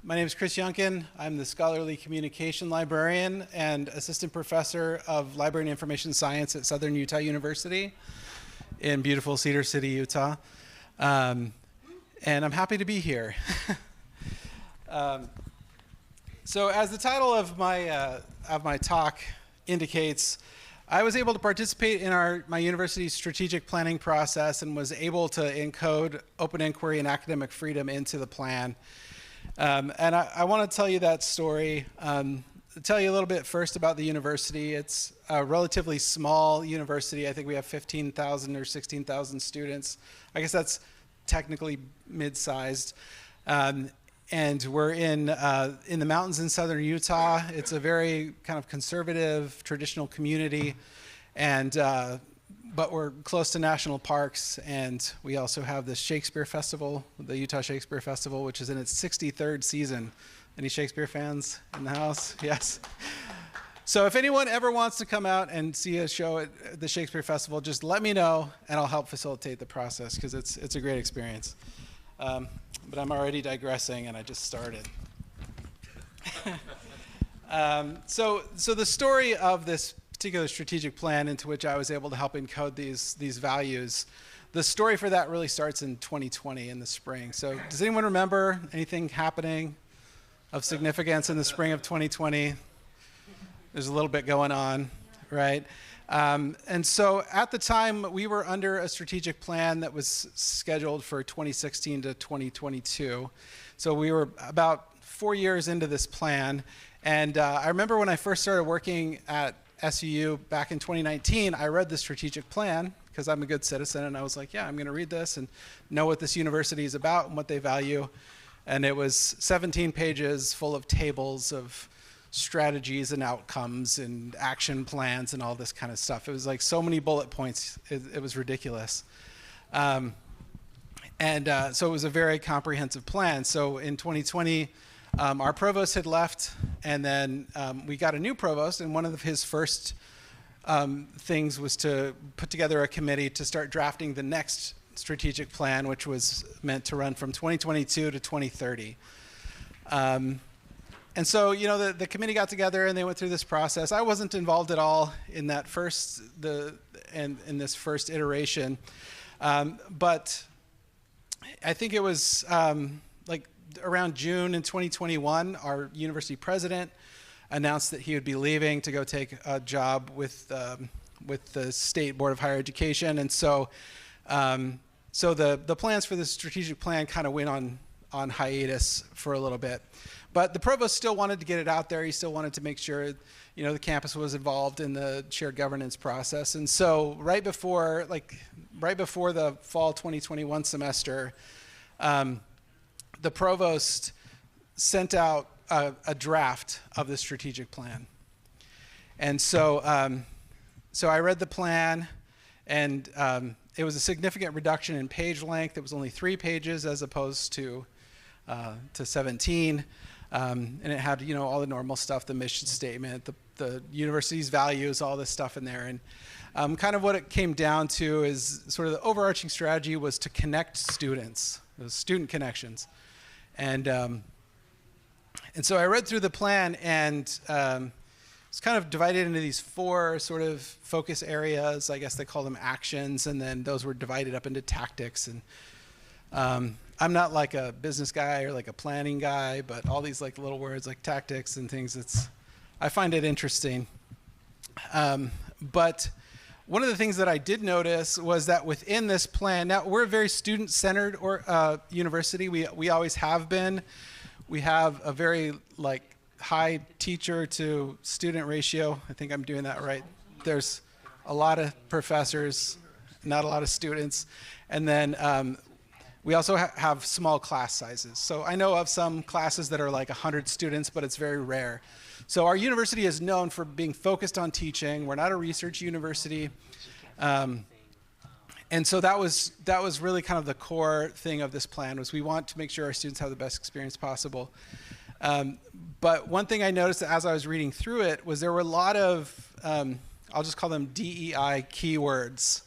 My name is Chris YOUNKIN. I'm the Scholarly Communication Librarian and Assistant Professor of Library and Information Science at Southern Utah University in beautiful Cedar City, Utah. And I'm happy to be here. So as the title of my talk indicates, I was able to participate in my university's strategic planning process and was able to encode open inquiry and academic freedom into the plan. And I want to tell you that story, tell you a little bit first about the university. It's a relatively small university. I think we have 15,000 or 16,000 students. I guess that's technically mid-sized. And we're in the mountains in southern Utah. It's a very kind of conservative, traditional community, and but we're close to national parks, and we also have the Shakespeare Festival, the Utah Shakespeare Festival, which is in its 63rd season. Any Shakespeare fans in the house? Yes. So if anyone ever wants to come out and see a show at the Shakespeare Festival, just let me know, and I'll help facilitate the process, because it's a great experience. But I'm already digressing, and I just started. So the story of this particular strategic plan into which I was able to help encode these values, the story for that really starts in 2020 in the spring. So does anyone remember anything happening of significance in the spring of 2020? There's a little bit going on, right? And so at the time, we were under a strategic plan that was scheduled for 2016 to 2022. So we were about 4 years into this plan. And I remember when I first started working at SUU back in 2019, I read the strategic plan because I'm a good citizen. And I was like, yeah, I'm going to read this and know what this university is about and what they value. And it was 17 pages full of tables of strategies and outcomes and action plans and all this kind of stuff. It was like so many bullet points, it was ridiculous. So it was a very comprehensive plan. So in 2020, our provost had left, and then we got a new provost, and one of his first things was to put together a committee to start drafting the next strategic plan, which was meant to run from 2022 to 2030. And so, you know, the committee got together and they went through this process. I wasn't involved at all in that in this first iteration, but I think it was like around June in 2021, our university president announced that he would be leaving to go take a job with the State Board of Higher Education, and so the plans for the strategic plan kind of went on hiatus for a little bit. But the provost still wanted to get it out there. He still wanted to make sure, you know, the campus was involved in the shared governance process. And so right before the fall 2021 semester, the provost sent out a draft of the strategic plan. And so I read the plan, and it was a significant reduction in page length. It was only 3 pages as opposed to 17. And it had, you know, all the normal stuff, the mission statement, the university's values, all this stuff in there. And kind of what it came down to is sort of the overarching strategy was to connect students, those student connections. And so I read through the plan, and it's kind of divided into these 4 sort of focus areas. I guess they call them actions, and then those were divided up into tactics. And I'm not like a business guy or like a planning guy, but all these like little words like tactics and things, I find it interesting. But one of the things that I did notice was that within this plan, now we're a very student-centered university. We always have been. We have a very like high teacher to student ratio. I think I'm doing that right. There's a lot of professors, not a lot of students. And then we also have small class sizes. So I know of some classes that are like 100 students, but it's very rare. So our university is known for being focused on teaching. We're not a research university. And so that was really kind of the core thing of this plan, was we want to make sure our students have the best experience possible. But one thing I noticed as I was reading through it was there were a lot of, I'll just call them DEI keywords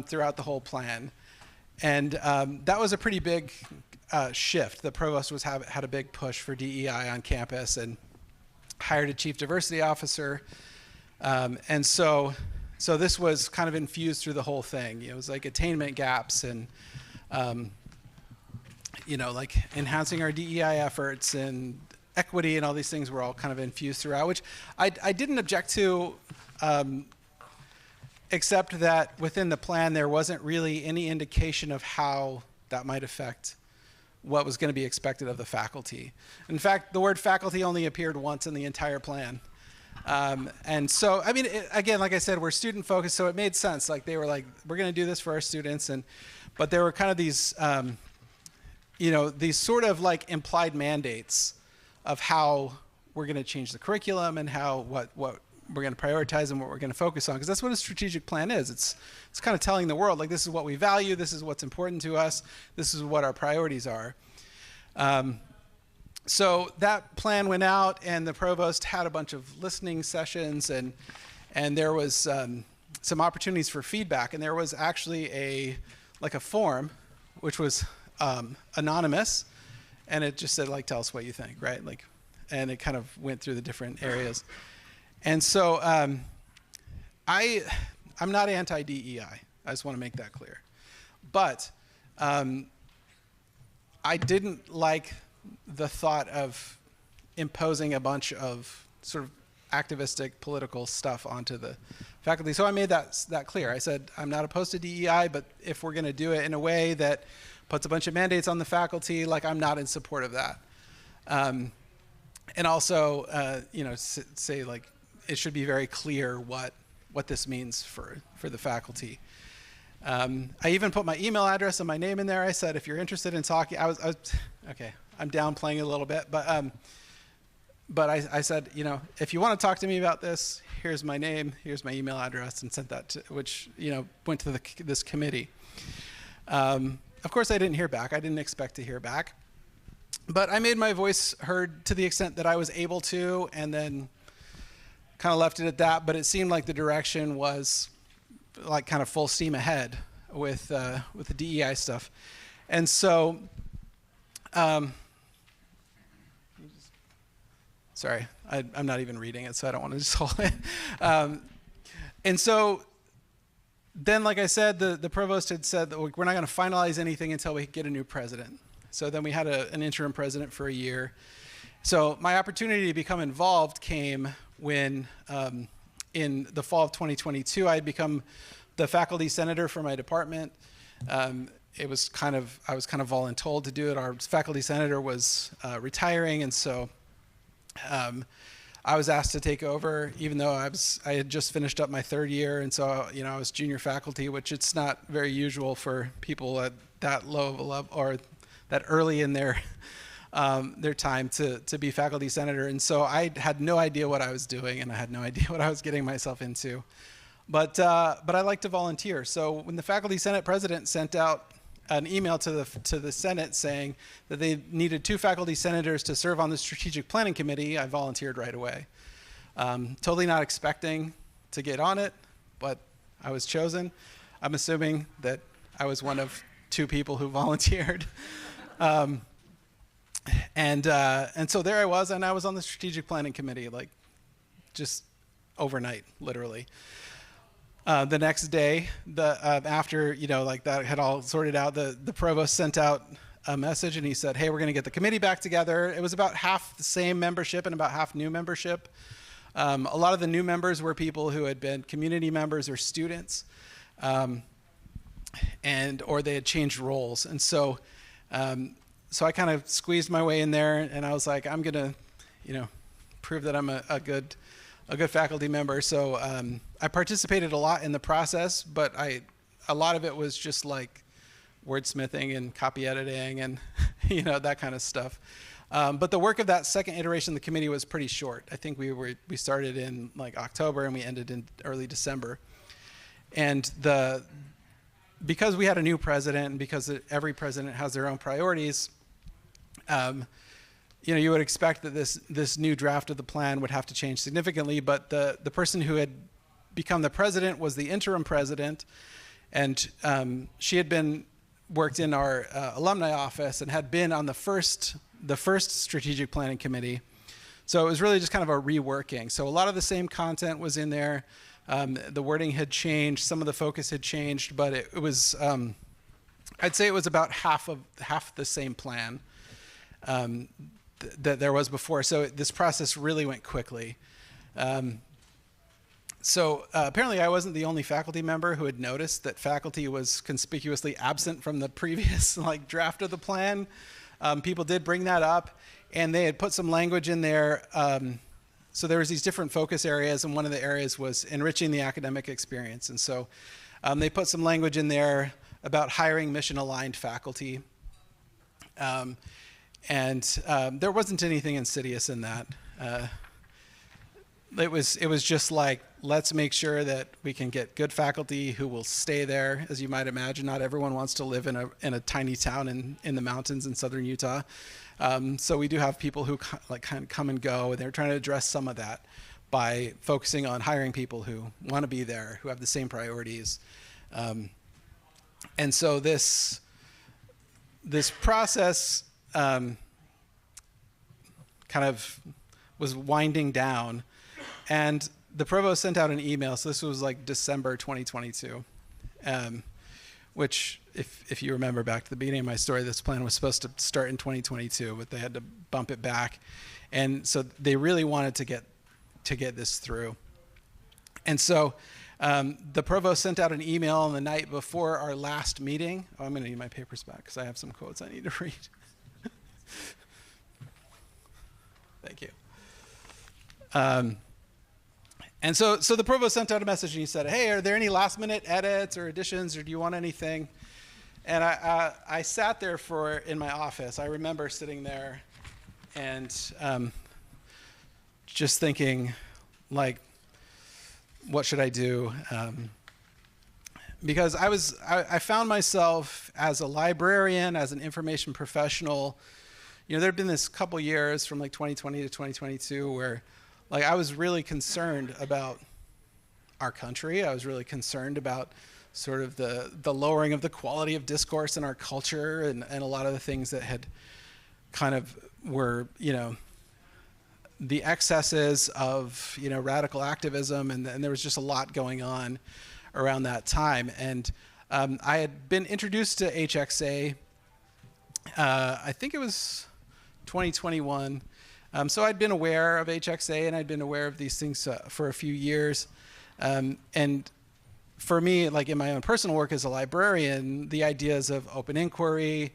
throughout the whole plan. And that was a pretty big shift. The provost had a big push for DEI on campus and hired a chief diversity officer. And so this was kind of infused through the whole thing. It was like attainment gaps and, like enhancing our DEI efforts and equity and all these things were all kind of infused throughout, which I didn't object to, except that within the plan there wasn't really any indication of how that might affect what was going to be expected of the faculty. In fact, the word faculty only appeared once in the entire plan. And so, I mean, again, like I said, we're student focused, so it made sense. Like they were like, we're going to do this for our students, but there were kind of these, these sort of like implied mandates of how we're going to change the curriculum and how what we're going to prioritize and what we're going to focus on, because that's what a strategic plan is. It's kind of telling the world, like, this is what we value, this is what's important to us, this is what our priorities are. So that plan went out, and the provost had a bunch of listening sessions, and there was some opportunities for feedback, and there was actually a form, which was anonymous, and it just said, like, tell us what you think, right? Like, and it kind of went through the different areas. And so I'm not anti-DEI. I just want to make that clear. But I didn't like the thought of imposing a bunch of sort of activistic political stuff onto the faculty. So I made that clear. I said, I'm not opposed to DEI, but if we're going to do it in a way that puts a bunch of mandates on the faculty, like, I'm not in support of that. And also, say, like, it should be very clear what this means for the faculty. I even put my email address and my name in there. I said, if you're interested in talking, okay, I'm downplaying a little bit, but I said, if you want to talk to me about this, here's my name, here's my email address, and sent that to, which, went to this committee. Of course, I didn't hear back. I didn't expect to hear back. But I made my voice heard to the extent that I was able to, and then kind of left it at that. But it seemed like the direction was like kind of full steam ahead with the DEI stuff. And so, sorry, I'm not even reading it, so I don't want to just hold it. And so then, like I said, the provost had said that we're not going to finalize anything until we get a new president. So then we had an interim president for a year. So my opportunity to become involved came when, in the fall of 2022, I had become the faculty senator for my department. I was kind of voluntold to do it. Our faculty senator was retiring, and so I was asked to take over, even though I had just finished up my third year, and so I was junior faculty, which it's not very usual for people at that low of a level or that early in their time to be faculty senator. And so I had no idea what I was doing, and I had no idea what I was getting myself into. But I like to volunteer. So when the faculty senate president sent out an email to the Senate saying that they needed 2 faculty senators to serve on the strategic planning committee, I volunteered right away. Totally not expecting to get on it, but I was chosen. I'm assuming that I was one of 2 people who volunteered. And so there I was, and I was on the strategic planning committee, like, just overnight, literally. The next day, after that had all sorted out, the provost sent out a message, and he said, "Hey, we're going to get the committee back together." It was about half the same membership and about half new membership. A lot of the new members were people who had been community members or students, or they had changed roles, and so. So I kind of squeezed my way in there, and I was like, I'm gonna, prove that I'm a good faculty member. So I participated a lot in the process, but a lot of it was just like wordsmithing and copy editing and that kind of stuff. But the work of that second iteration of the committee was pretty short. I think we started in like October and we ended in early December. And because we had a new president, and because every president has their own priorities, you would expect that this new draft of the plan would have to change significantly, but the person who had become the president was the interim president, and she had been worked in our alumni office and had been on the first strategic planning committee. So it was really just kind of a reworking. So a lot of the same content was in there. The wording had changed, some of the focus had changed, but it was, I'd say it was about half the same plan that there was before. So this process really went quickly. So apparently I wasn't the only faculty member who had noticed that faculty was conspicuously absent from the previous draft of the plan. People did bring that up, and they had put some language in there. So there was these different focus areas, and one of the areas was enriching the academic experience. And so they put some language in there about hiring mission-aligned faculty. There wasn't anything insidious in that. It was just like, let's make sure that we can get good faculty who will stay there. As you might imagine, not everyone wants to live in a tiny town in the mountains in southern Utah. So we do have people who kind of come and go, and they're trying to address some of that by focusing on hiring people who want to be there, who have the same priorities. And so this process kind of was winding down, and the provost sent out an email. So this was like December 2022, which, if you remember back to the beginning of my story, this plan was supposed to start in 2022, but they had to bump it back. And so they really wanted to get this through. And so the provost sent out an email on the night before our last meeting. Oh, I'm going to need my papers back because I have some quotes I need to read. Thank you. And so the provost sent out a message, and he said, hey, are there any last minute edits or additions, or do you want anything? And I sat there in my office. I remember sitting there and just thinking, like, what should I do? Because I found myself as a librarian, as an information professional. There had been this couple years from like 2020 to 2022 where I was really concerned about our country. I was really concerned about sort of the lowering of the quality of discourse in our culture, and a lot of the things that had kind of were, the excesses of, radical activism, and there was just a lot going on around that time. And I had been introduced to HXA, I think it was 2021. So I'd been aware of HXA, and I'd been aware of these things for a few years. And for me, in my own personal work as a librarian, the ideas of open inquiry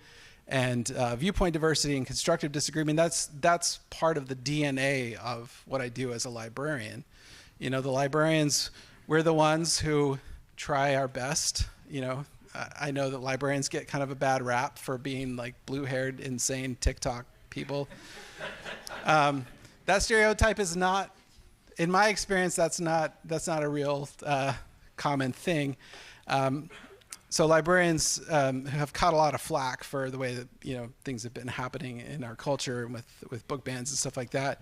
and viewpoint diversity and constructive disagreement, that's part of the DNA of what I do as a librarian. The librarians, we're the ones who try our best. I know that librarians get kind of a bad rap for being like blue-haired, insane TikTok people. That stereotype is not, in my experience, that's not a real common thing. So librarians have caught a lot of flack for the way that things have been happening in our culture with book bans and stuff like that.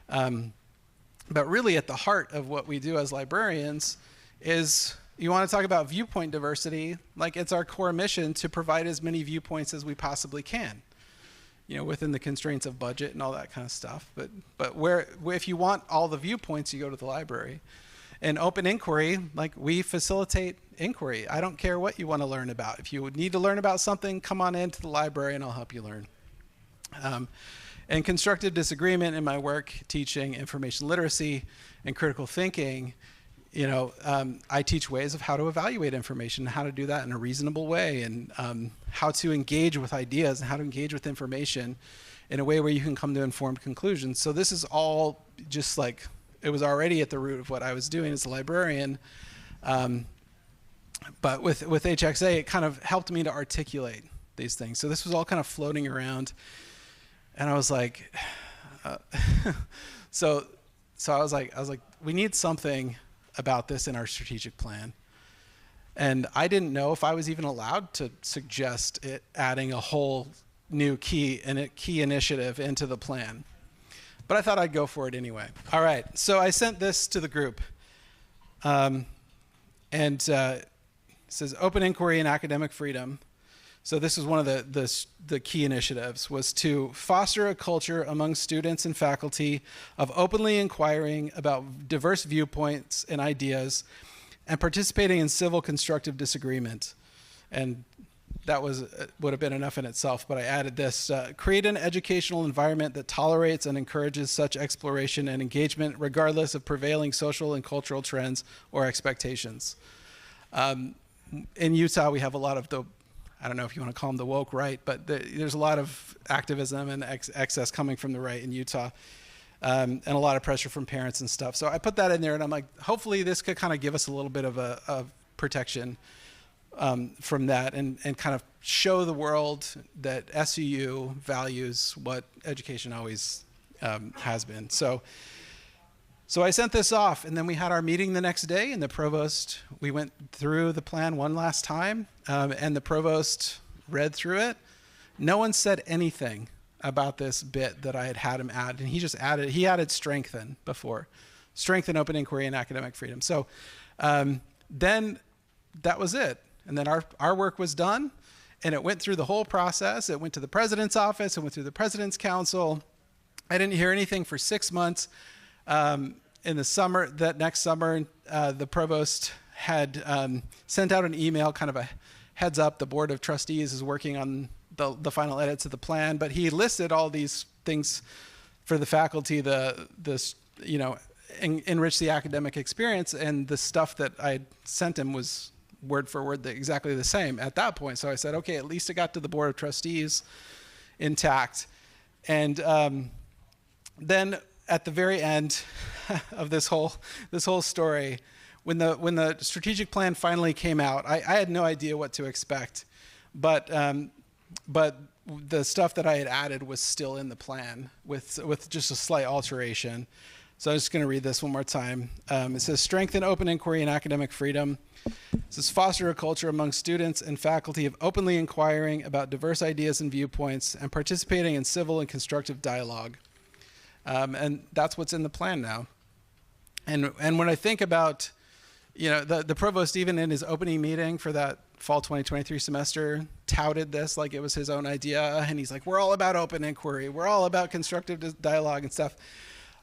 But really, at the heart of what we do as librarians is, you want to talk about viewpoint diversity, it's our core mission to provide as many viewpoints as we possibly can. Within the constraints of budget and all that kind of stuff. But if you want all the viewpoints, you go to the library. And open inquiry, we facilitate inquiry. I don't care what you want to learn about. If you need to learn about something, come on into the library and I'll help you learn. And constructive disagreement in my work, teaching information literacy and critical thinking, I teach ways of how to evaluate information, how to do that in a reasonable way, and how to engage with ideas and how to engage with information in a way where you can come to informed conclusions. So this is all just it was already at the root of what I was doing as a librarian. But with HXA, it kind of helped me to articulate these things. So this was all kind of floating around, and I was like, so I was like, we need something about this in our strategic plan. And I didn't know if I was even allowed to suggest adding a whole new key initiative into the plan. But I thought I'd go for it anyway. All right, so I sent this to the group. It says, open inquiry and academic freedom. So this is one of the key initiatives, was to foster a culture among students and faculty of openly inquiring about diverse viewpoints and ideas and participating in civil constructive disagreement. And that would have been enough in itself, but I added this: create an educational environment that tolerates and encourages such exploration and engagement regardless of prevailing social and cultural trends or expectations. In Utah, we have a lot of I don't know if you want to call them the woke right, but there's a lot of activism and excess coming from the right in Utah, and a lot of pressure from parents and stuff. So I put that in there, and I'm like, hopefully this could kind of give us a little bit of protection from that, and kind of show the world that SUU values what education always has been. So I sent this off, and then we had our meeting the next day, and the provost, we went through the plan one last time, and the provost read through it. No one said anything about this bit that I had him add, and he added strengthen before. Strengthen open inquiry and academic freedom. So then that was it. And then our work was done, and it went through the whole process. It went to the president's office, it went through the president's council. I didn't hear anything for 6 months. In the summer, that next summer, the provost had sent out an email, kind of a heads up, the board of trustees is working on the final edits of the plan, but he listed all these things for the faculty, enrich the academic experience, and the stuff that I sent him was word for word exactly the same at that point. So I said, okay, at least it got to the board of trustees intact. And then at the very end of this whole story, when the strategic plan finally came out, I had no idea what to expect, but the stuff that I had added was still in the plan with just a slight alteration. So I'm just going to read this one more time. It says, strengthen open inquiry and academic freedom. It says, foster a culture among students and faculty of openly inquiring about diverse ideas and viewpoints and participating in civil and constructive dialogue. And that's what's in the plan now. And when I think about, the provost, even in his opening meeting for that fall 2023 semester, touted this like it was his own idea. And he's like, we're all about open inquiry. We're all about constructive dialogue and stuff.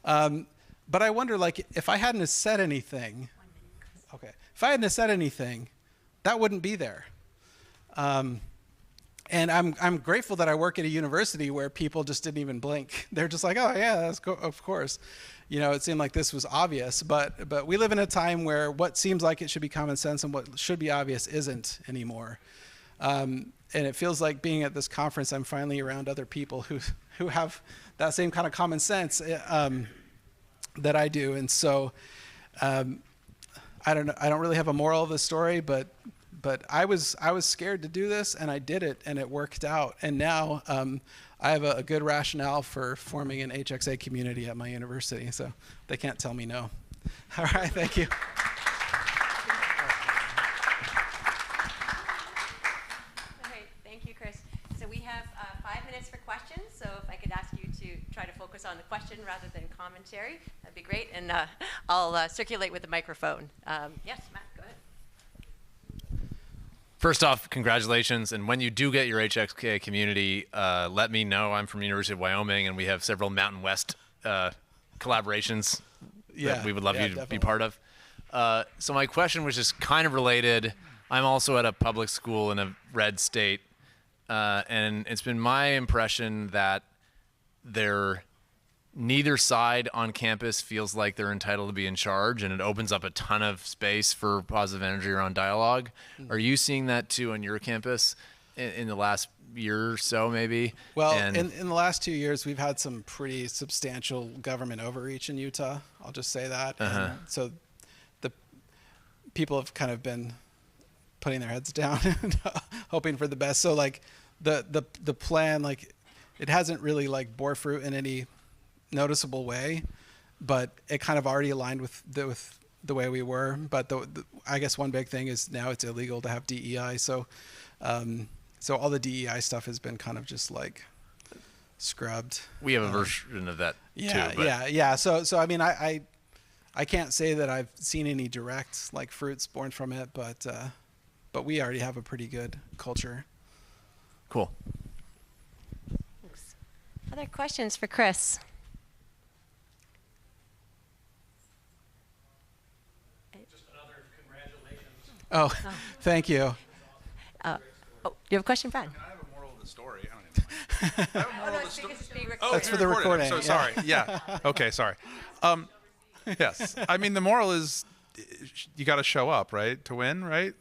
But I wonder, like, if I hadn't said anything, if I hadn't said anything, that wouldn't be there. And I'm grateful that I work at a university where people just didn't even blink. They're just like, oh yeah, of course. It seemed like this was obvious, but we live in a time where what seems like it should be common sense and what should be obvious isn't anymore. And it feels like being at this conference, I'm finally around other people who have that same kind of common sense that I do. And so I don't really have a moral of the story, but I was scared to do this, and I did it, and it worked out. And now I have a good rationale for forming an HXA community at my university, so they can't tell me no. All right, thank you. Okay, thank you, Chris. So we have 5 minutes for questions, so if I could ask you to try to focus on the question rather than commentary, that'd be great, and I'll circulate with the microphone. Yes, Matt, go ahead. First off, congratulations, and when you do get your HXK community, let me know. I'm from the University of Wyoming, and we have several Mountain West collaborations that we would love you to definitely be part of. So my question was just kind of related. I'm also at a public school in a red state, and it's been my impression that neither side on campus feels like they're entitled to be in charge, and it opens up a ton of space for positive energy around dialogue. Are you seeing that too on your campus in the last year or so, maybe? Well, in the last 2 years, we've had some pretty substantial government overreach in Utah. I'll just say that. And so the people have kind of been putting their heads down and hoping for the best. So like the plan, like it hasn't really like bore fruit in any noticeable way, but it kind of already aligned with the way we were. But I guess one big thing is now it's illegal to have DEI. So all the DEI stuff has been kind of just like scrubbed. We have a version of that too. Yeah. So I mean, I can't say that I've seen any direct like fruits born from it, but we already have a pretty good culture. Cool. Thanks. Other questions for Chris? Just another congratulations. Oh, thank you. Oh, you have a question, Brad? I have a moral of the story. I don't even mind. I have a moral of the story. Oh, That's for the recording. I'm so sorry. Yeah. Okay, sorry. Yes. I mean, the moral is you got to show up, right? To win, right?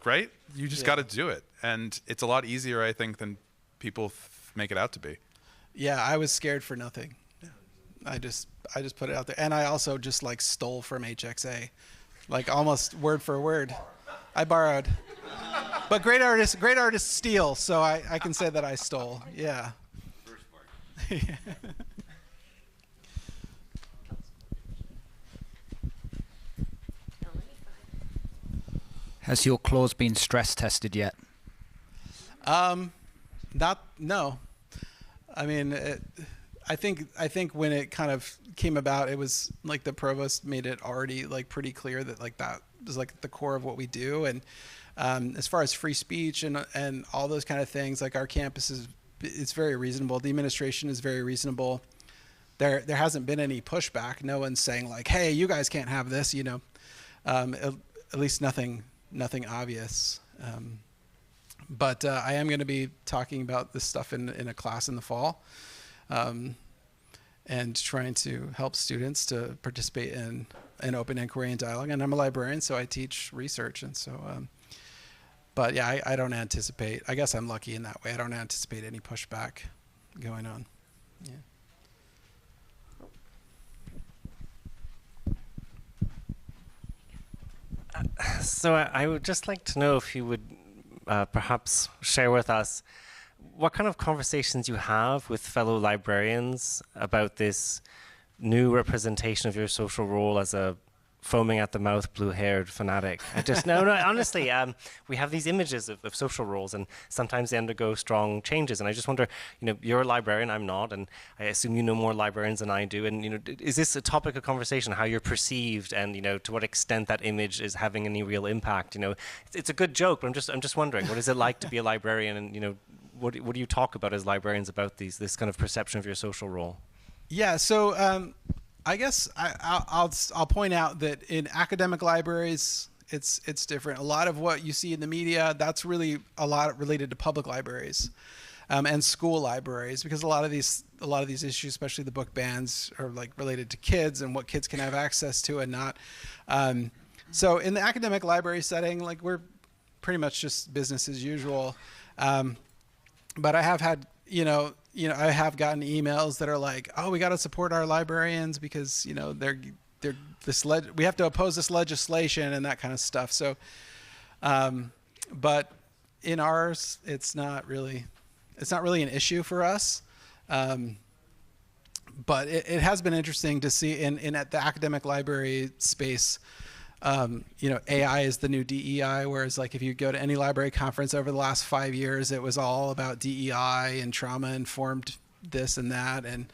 Right? You just got to do it. And it's a lot easier, I think, than people make it out to be. Yeah, I was scared for nothing. I just put it out there. And I also just like stole from HXA, like almost word for word. I borrowed. But great artists steal, so I can say that I stole. Yeah. Has your clause been stress tested yet? No. I mean, I think when it kind of came about, it was like the provost made it already like pretty clear that like that is like the core of what we do. And as far as free speech and all those kind of things, like our campus it's very reasonable. The administration is very reasonable. There hasn't been any pushback. No one's saying like, hey, you guys can't have this, you know. At least nothing obvious. But I am going to be talking about this stuff in a class in the fall, and trying to help students to participate in open inquiry and dialogue. And I'm a librarian, so I teach research. And so, but yeah, I don't anticipate, I guess I'm lucky in that way. I don't anticipate any pushback going on. Yeah. So I would just like to know if you would perhaps share with us what kind of conversations you have with fellow librarians about this new representation of your social role as a foaming at the mouth, blue-haired fanatic. I just no, honestly, we have these images of social roles, and sometimes they undergo strong changes. And I just wonder, you know, you're a librarian, I'm not, and I assume you know more librarians than I do. And you know, is this a topic of conversation? How you're perceived, and you know, to what extent that image is having any real impact? You know, it's a good joke, but I'm just wondering, what is it like to be a librarian? And you know, what do you talk about as librarians about this kind of perception of your social role? Yeah. So. I guess I'll point out that in academic libraries, it's different. A lot of what you see in the media, that's really a lot related to public libraries, and school libraries, because a lot of these issues, especially the book bans, are like related to kids and what kids can have access to and not. So in the academic library setting, like we're pretty much just business as usual. But I have had, I have gotten emails that are like, oh, we got to support our librarians because, you know, we have to oppose this legislation and that kind of stuff. So, but in ours, it's not really an issue for us. But it has been interesting to see at the academic library space, AI is the new DEI, whereas like if you go to any library conference over the last 5 years, it was all about DEI and trauma-informed this and that, and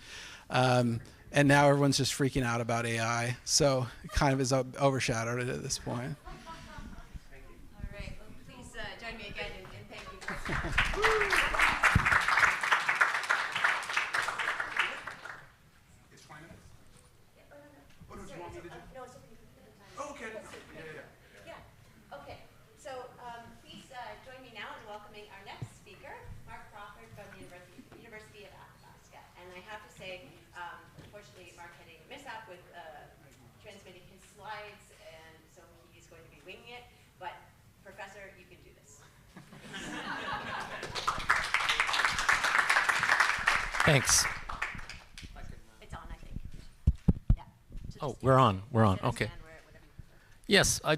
now everyone's just freaking out about AI. So it kind of is overshadowed it at this point. Thank you. All right. Well, please join me again in thank you. Unfortunately, Mark had a mishap with transmitting his slides, and so he's going to be winging it. But, Professor, you can do this. Thanks. It's on, I think. Yeah. Oh, we're on. We're on. Okay. Yes, I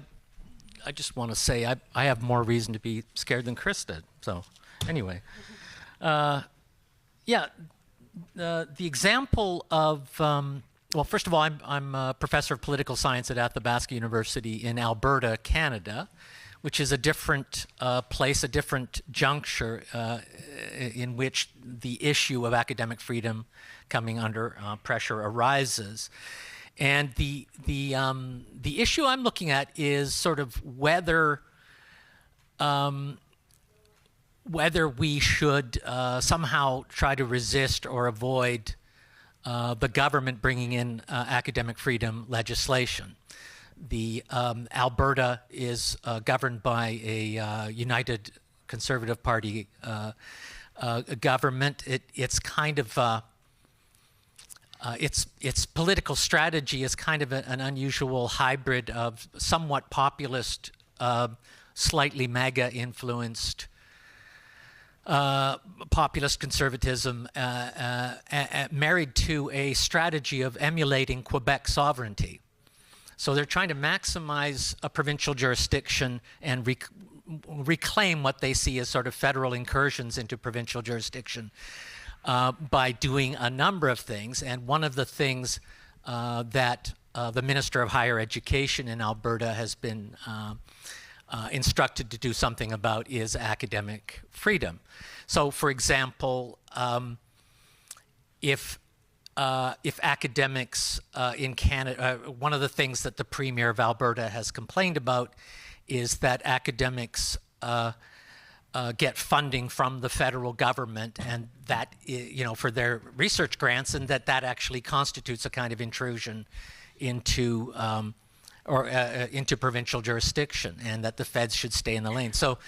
just want to say I have more reason to be scared than Chris did. So, anyway, yeah. The example of, well, first of all, I'm a professor of political science at Athabasca University in Alberta, Canada, which is a different place, a different juncture in which the issue of academic freedom coming under pressure arises. And the issue I'm looking at is sort of whether whether we should somehow try to resist or avoid the government bringing in academic freedom legislation. The Alberta is governed by a United Conservative Party government. It's kind of its political strategy is kind of an unusual hybrid of somewhat populist, slightly MAGA-influenced populist conservatism married to a strategy of emulating Quebec sovereignty. So they're trying to maximize a provincial jurisdiction and reclaim what they see as sort of federal incursions into provincial jurisdiction by doing a number of things. And one of the things that the Minister of Higher Education in Alberta has been instructed to do something about is academic freedom. So, for example, if academics in Canada, one of the things that the Premier of Alberta has complained about is that academics get funding from the federal government, and that, you know, for their research grants, and that actually constitutes a kind of intrusion into into provincial jurisdiction, and that the feds should stay in the lane. So,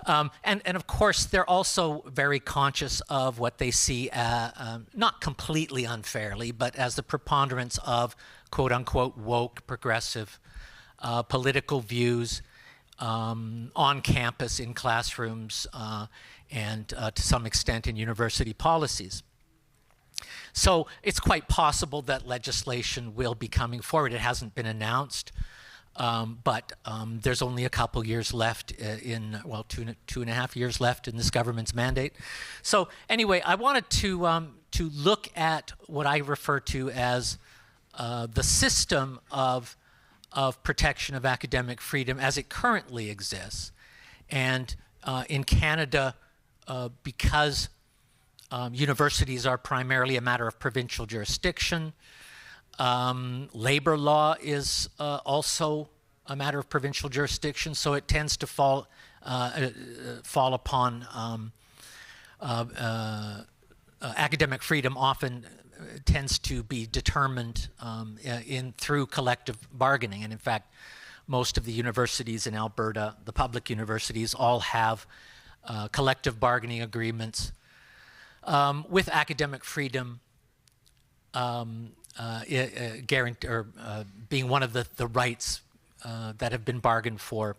and of course, they're also very conscious of what they see, not completely unfairly, but as the preponderance of quote unquote woke progressive political views on campus, in classrooms, and to some extent in university policies. So it's quite possible that legislation will be coming forward. It hasn't been announced, but there's only a couple years left well, two and a half years left in this government's mandate. So anyway, I wanted to look at what I refer to as the system of protection of academic freedom as it currently exists. And in Canada, because universities are primarily a matter of provincial jurisdiction, labor law is also a matter of provincial jurisdiction, so it tends to fall upon academic freedom often tends to be determined through collective bargaining. And in fact, most of the universities in Alberta, the public universities, all have collective bargaining agreements with academic freedom being one of the rights that have been bargained for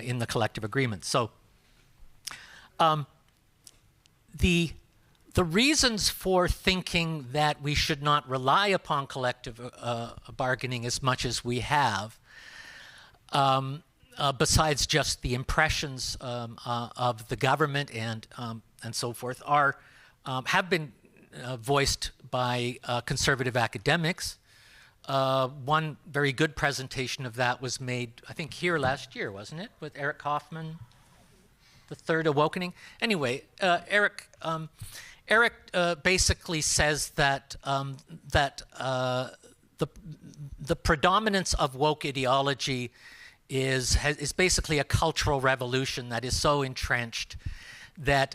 in the collective agreement. So the reasons for thinking that we should not rely upon collective bargaining as much as we have, besides just the impressions of the government and so forth, have been voiced by conservative academics. One very good presentation of that was made, I think, here last year, wasn't it, with Eric Kaufman, The Third Awakening? Anyway, Eric basically says that the predominance of woke ideology is basically a cultural revolution that is so entrenched that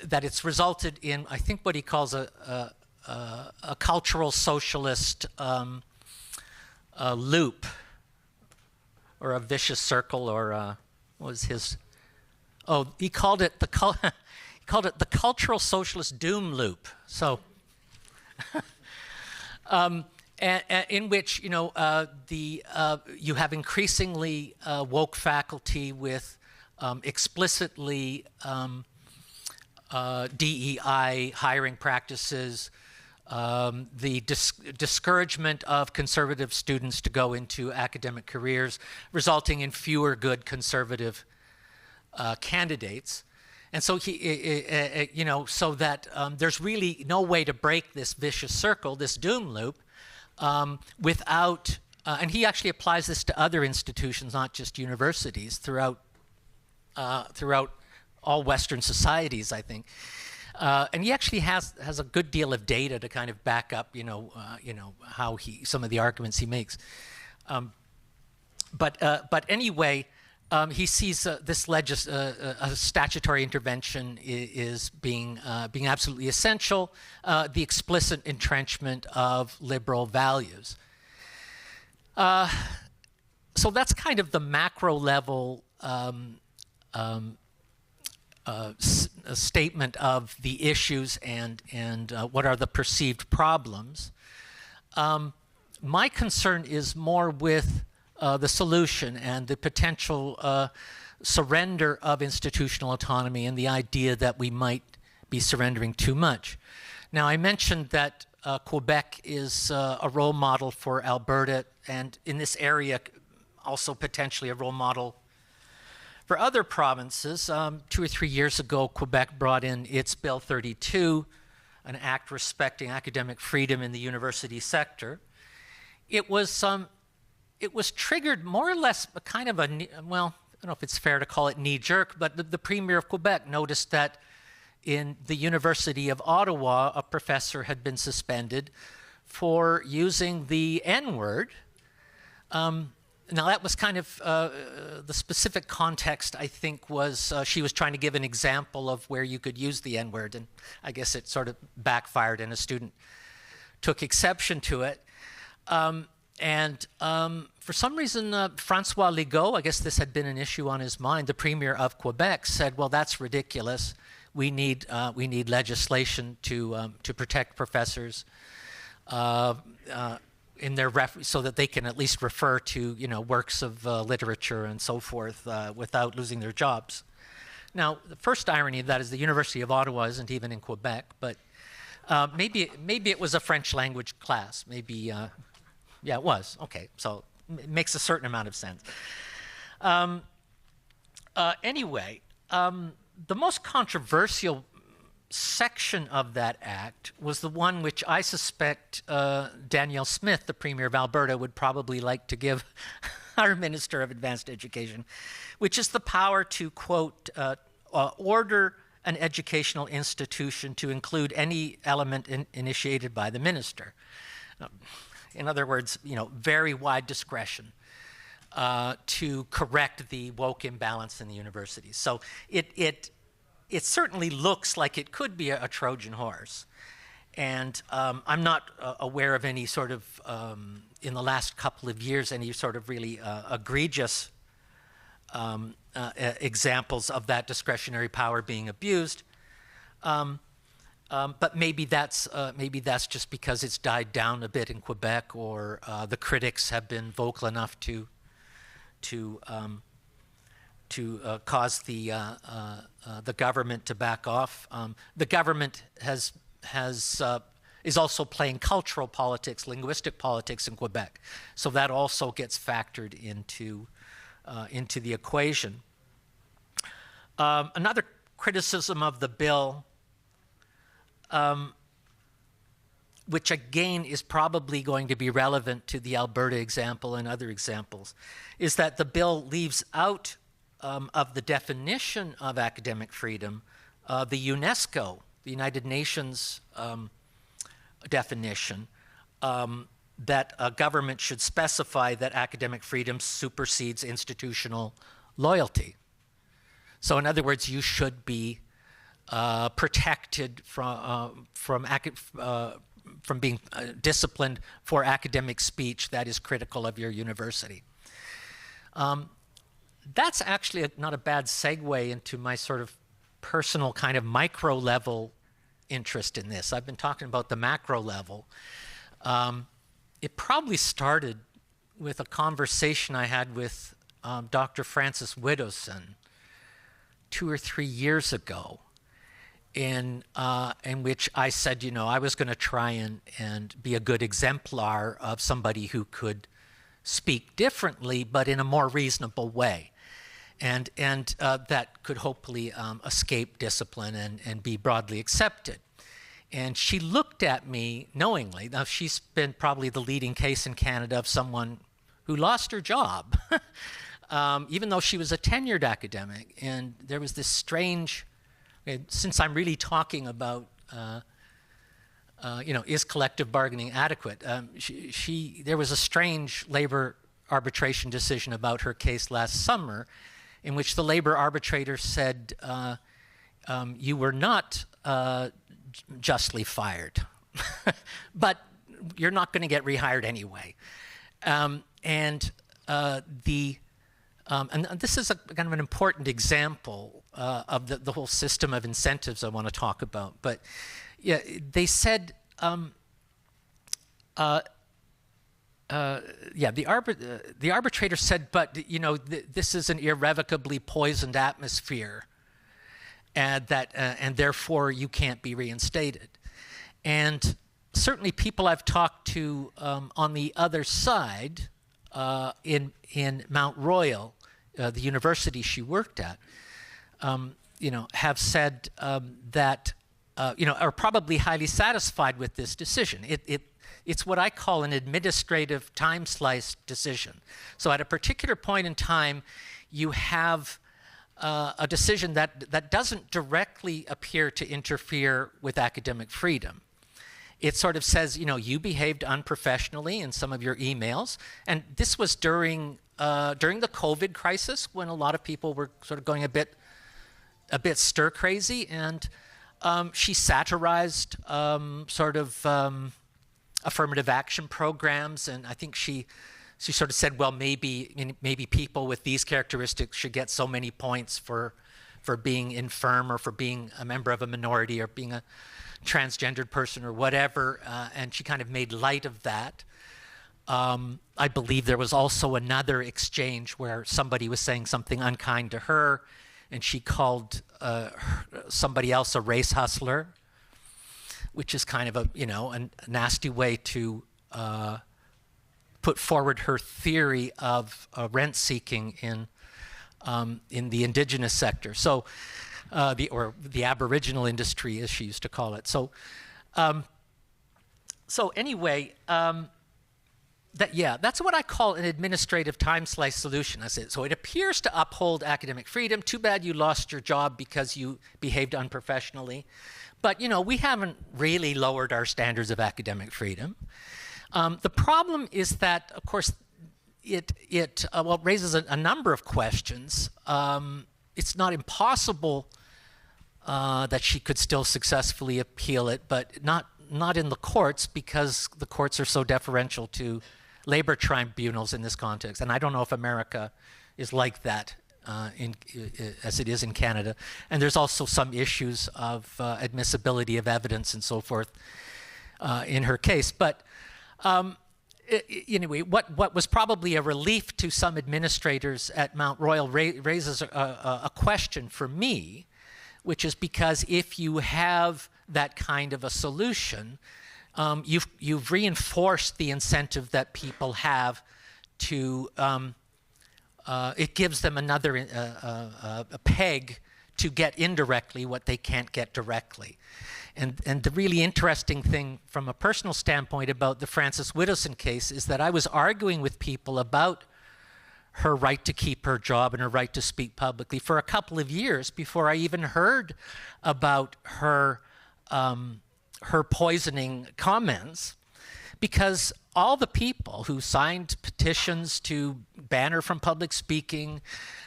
that it's resulted in, I think, what he calls a cultural socialist loop, or a vicious circle, or what was his? Oh, he called it the cultural socialist doom loop. So, in which, you know, you have increasingly woke faculty with explicitly DEI hiring practices, the discouragement of conservative students to go into academic careers, resulting in fewer good conservative candidates. And so you know, so that there's really no way to break this vicious circle, this doom loop, without, and he actually applies this to other institutions, not just universities, throughout all Western societies, I think. And he actually has a good deal of data to kind of back up, you know, how some of the arguments he makes. But anyway, he sees this statutory intervention is being absolutely essential, the explicit entrenchment of liberal values. So that's kind of the macro level statement of the issues and what are the perceived problems. My concern is more with the solution and the potential surrender of institutional autonomy and the idea that we might be surrendering too much. Now, I mentioned that Quebec is a role model for Alberta, and in this area, also potentially a role model for other provinces. 2 or 3 years ago, Quebec brought in its Bill 32, an act respecting academic freedom in the university sector. It was triggered more or less a kind of well, I don't know if it's fair to call it knee-jerk, but the Premier of Quebec noticed that in the University of Ottawa, a professor had been suspended for using the N-word. Now, that was kind of the specific context, I think, was she was trying to give an example of where you could use the N-word, and I guess it sort of backfired, and a student took exception to it. For some reason, Francois Legault, I guess this had been an issue on his mind, the Premier of Quebec, said, well, that's ridiculous. We need legislation to protect professors in their so that they can at least refer to works of literature and so forth without losing their jobs. Now, the first irony of that is the University of Ottawa isn't even in Quebec, but maybe it was a French language class. Maybe, yeah, it was. Okay, so it makes a certain amount of sense. Anyway, the most controversial section of that act was the one which I suspect Danielle Smith, the Premier of Alberta, would probably like to give our Minister of Advanced Education, which is the power to, quote, order an educational institution to include any element initiated by the minister. In other words, very wide discretion to correct the woke imbalance in the universities. So it certainly looks like it could be a Trojan horse. And I'm not aware of any sort of, in the last couple of years, any sort of really egregious examples of that discretionary power being abused. But maybe that's just because it's died down a bit in Quebec, or the critics have been vocal enough to cause the government to back off. The government is also playing cultural politics, linguistic politics in Quebec, so that also gets factored into the equation. Another criticism of the bill, which again is probably going to be relevant to the Alberta example and other examples, is that the bill leaves out of the definition of academic freedom the UNESCO, the United Nations definition, that a government should specify that academic freedom supersedes institutional loyalty. So in other words, you should be protected from being disciplined for academic speech that is critical of your university. That's actually not a bad segue into my sort of personal kind of micro level interest in this. I've been talking about the macro level. It probably started with a conversation I had with Dr. Francis Widdowson 2 or 3 years ago, in which I said, I was going to try and be a good exemplar of somebody who could speak differently, but in a more reasonable way, and that could hopefully escape discipline and be broadly accepted. And she looked at me knowingly. Now, she's been probably the leading case in Canada of someone who lost her job, even though she was a tenured academic. And there was this strange, since I'm really talking about, is collective bargaining adequate? There was a strange labor arbitration decision about her case last summer, in which the labor arbitrator said, you were not justly fired, but you're not going to get rehired anyway. And this is a kind of an important example of the whole system of incentives I want to talk about. But yeah, they said, the arbitrator said, but you know, this is an irrevocably poisoned atmosphere, and therefore you can't be reinstated. And certainly people I've talked to on the other side, in Mount Royal, the university she worked at, you know, have said that, you know, are probably highly satisfied with this decision. It's what I call an administrative time slice decision. So at a particular point in time, you have a decision that doesn't directly appear to interfere with academic freedom. It sort of says, you know, you behaved unprofessionally in some of your emails, and this was during the COVID crisis when a lot of people were sort of going a bit stir crazy, and she satirized sort of affirmative action programs, and I think she sort of said, well, maybe people with these characteristics should get so many points for being infirm or for being a member of a minority or being a transgendered person or whatever, and she kind of made light of that. I believe there was also another exchange where somebody was saying something unkind to her, and she called somebody else a race hustler, which is kind of a, you know, a nasty way to put forward her theory of rent seeking in the indigenous sector. So, the Aboriginal industry, as she used to call it. So, anyway, that's what I call an administrative time slice solution. I said, so it appears to uphold academic freedom. Too bad you lost your job because you behaved unprofessionally. But, you know, we haven't really lowered our standards of academic freedom. The problem is that, of course, it raises a number of questions. It's not impossible that she could still successfully appeal it, but not in the courts, because the courts are so deferential to labor tribunals in this context. And I don't know if America is like that as it is in Canada. And there's also some issues of admissibility of evidence and so forth in her case. But anyway, what was probably a relief to some administrators at Mount Royal raises a question for me, which is because if you have that kind of a solution, you've reinforced the incentive that people have to, it gives them another a peg to get indirectly what they can't get directly. And the really interesting thing from a personal standpoint about the Frances Widdowson case is that I was arguing with people about her right to keep her job and her right to speak publicly for a couple of years before I even heard about her poisoning comments, because all the people who signed petitions to ban her from public speaking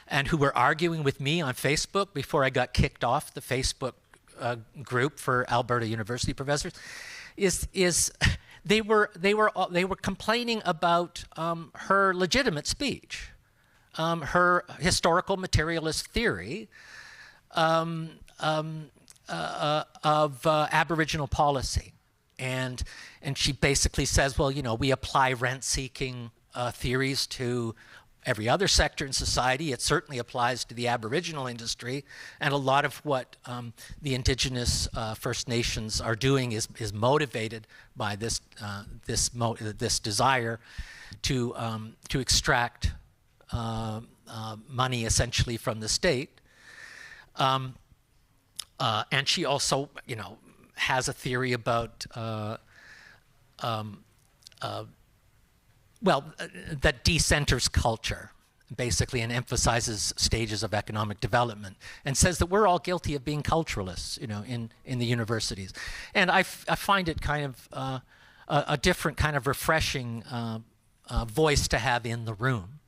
and who were arguing with me on Facebook before I got kicked off the Facebook group for Alberta University professors, they were complaining about her legitimate speech, her historical materialist theory of Aboriginal policy, and she basically says, well, you know, we apply rent-seeking theories to every other sector in society. It certainly applies to the Aboriginal industry, and a lot of what the Indigenous First Nations are doing is motivated by this desire to extract money essentially from the state. And she also, you know, has a theory about that decenters culture, basically, and emphasizes stages of economic development, and says that we're all guilty of being culturalists, you know, in the universities. And I find it kind of a different kind of refreshing voice to have in the room.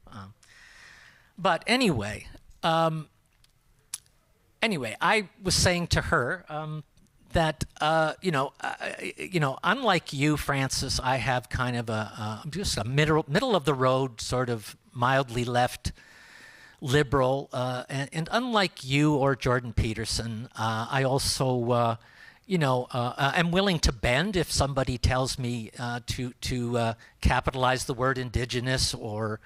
But anyway, anyway, I was saying to her that unlike you, Francis, I have kind of just a middle of the road, sort of mildly left liberal, and unlike you or Jordan Peterson, I also am willing to bend if somebody tells me to capitalize the word indigenous or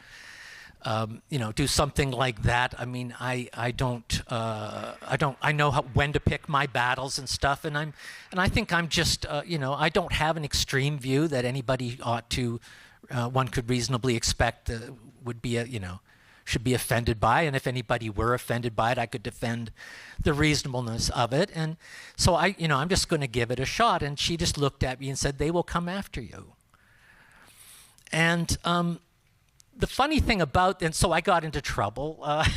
do something like that. I mean, I know when to pick my battles and stuff, and I think I'm just I don't have an extreme view that anybody ought to one could reasonably expect would be should be offended by, and if anybody were offended by it, I could defend the reasonableness of it. And so I'm just going to give it a shot. And she just looked at me and said, "They will come after you." And the funny thing and so I got into trouble. I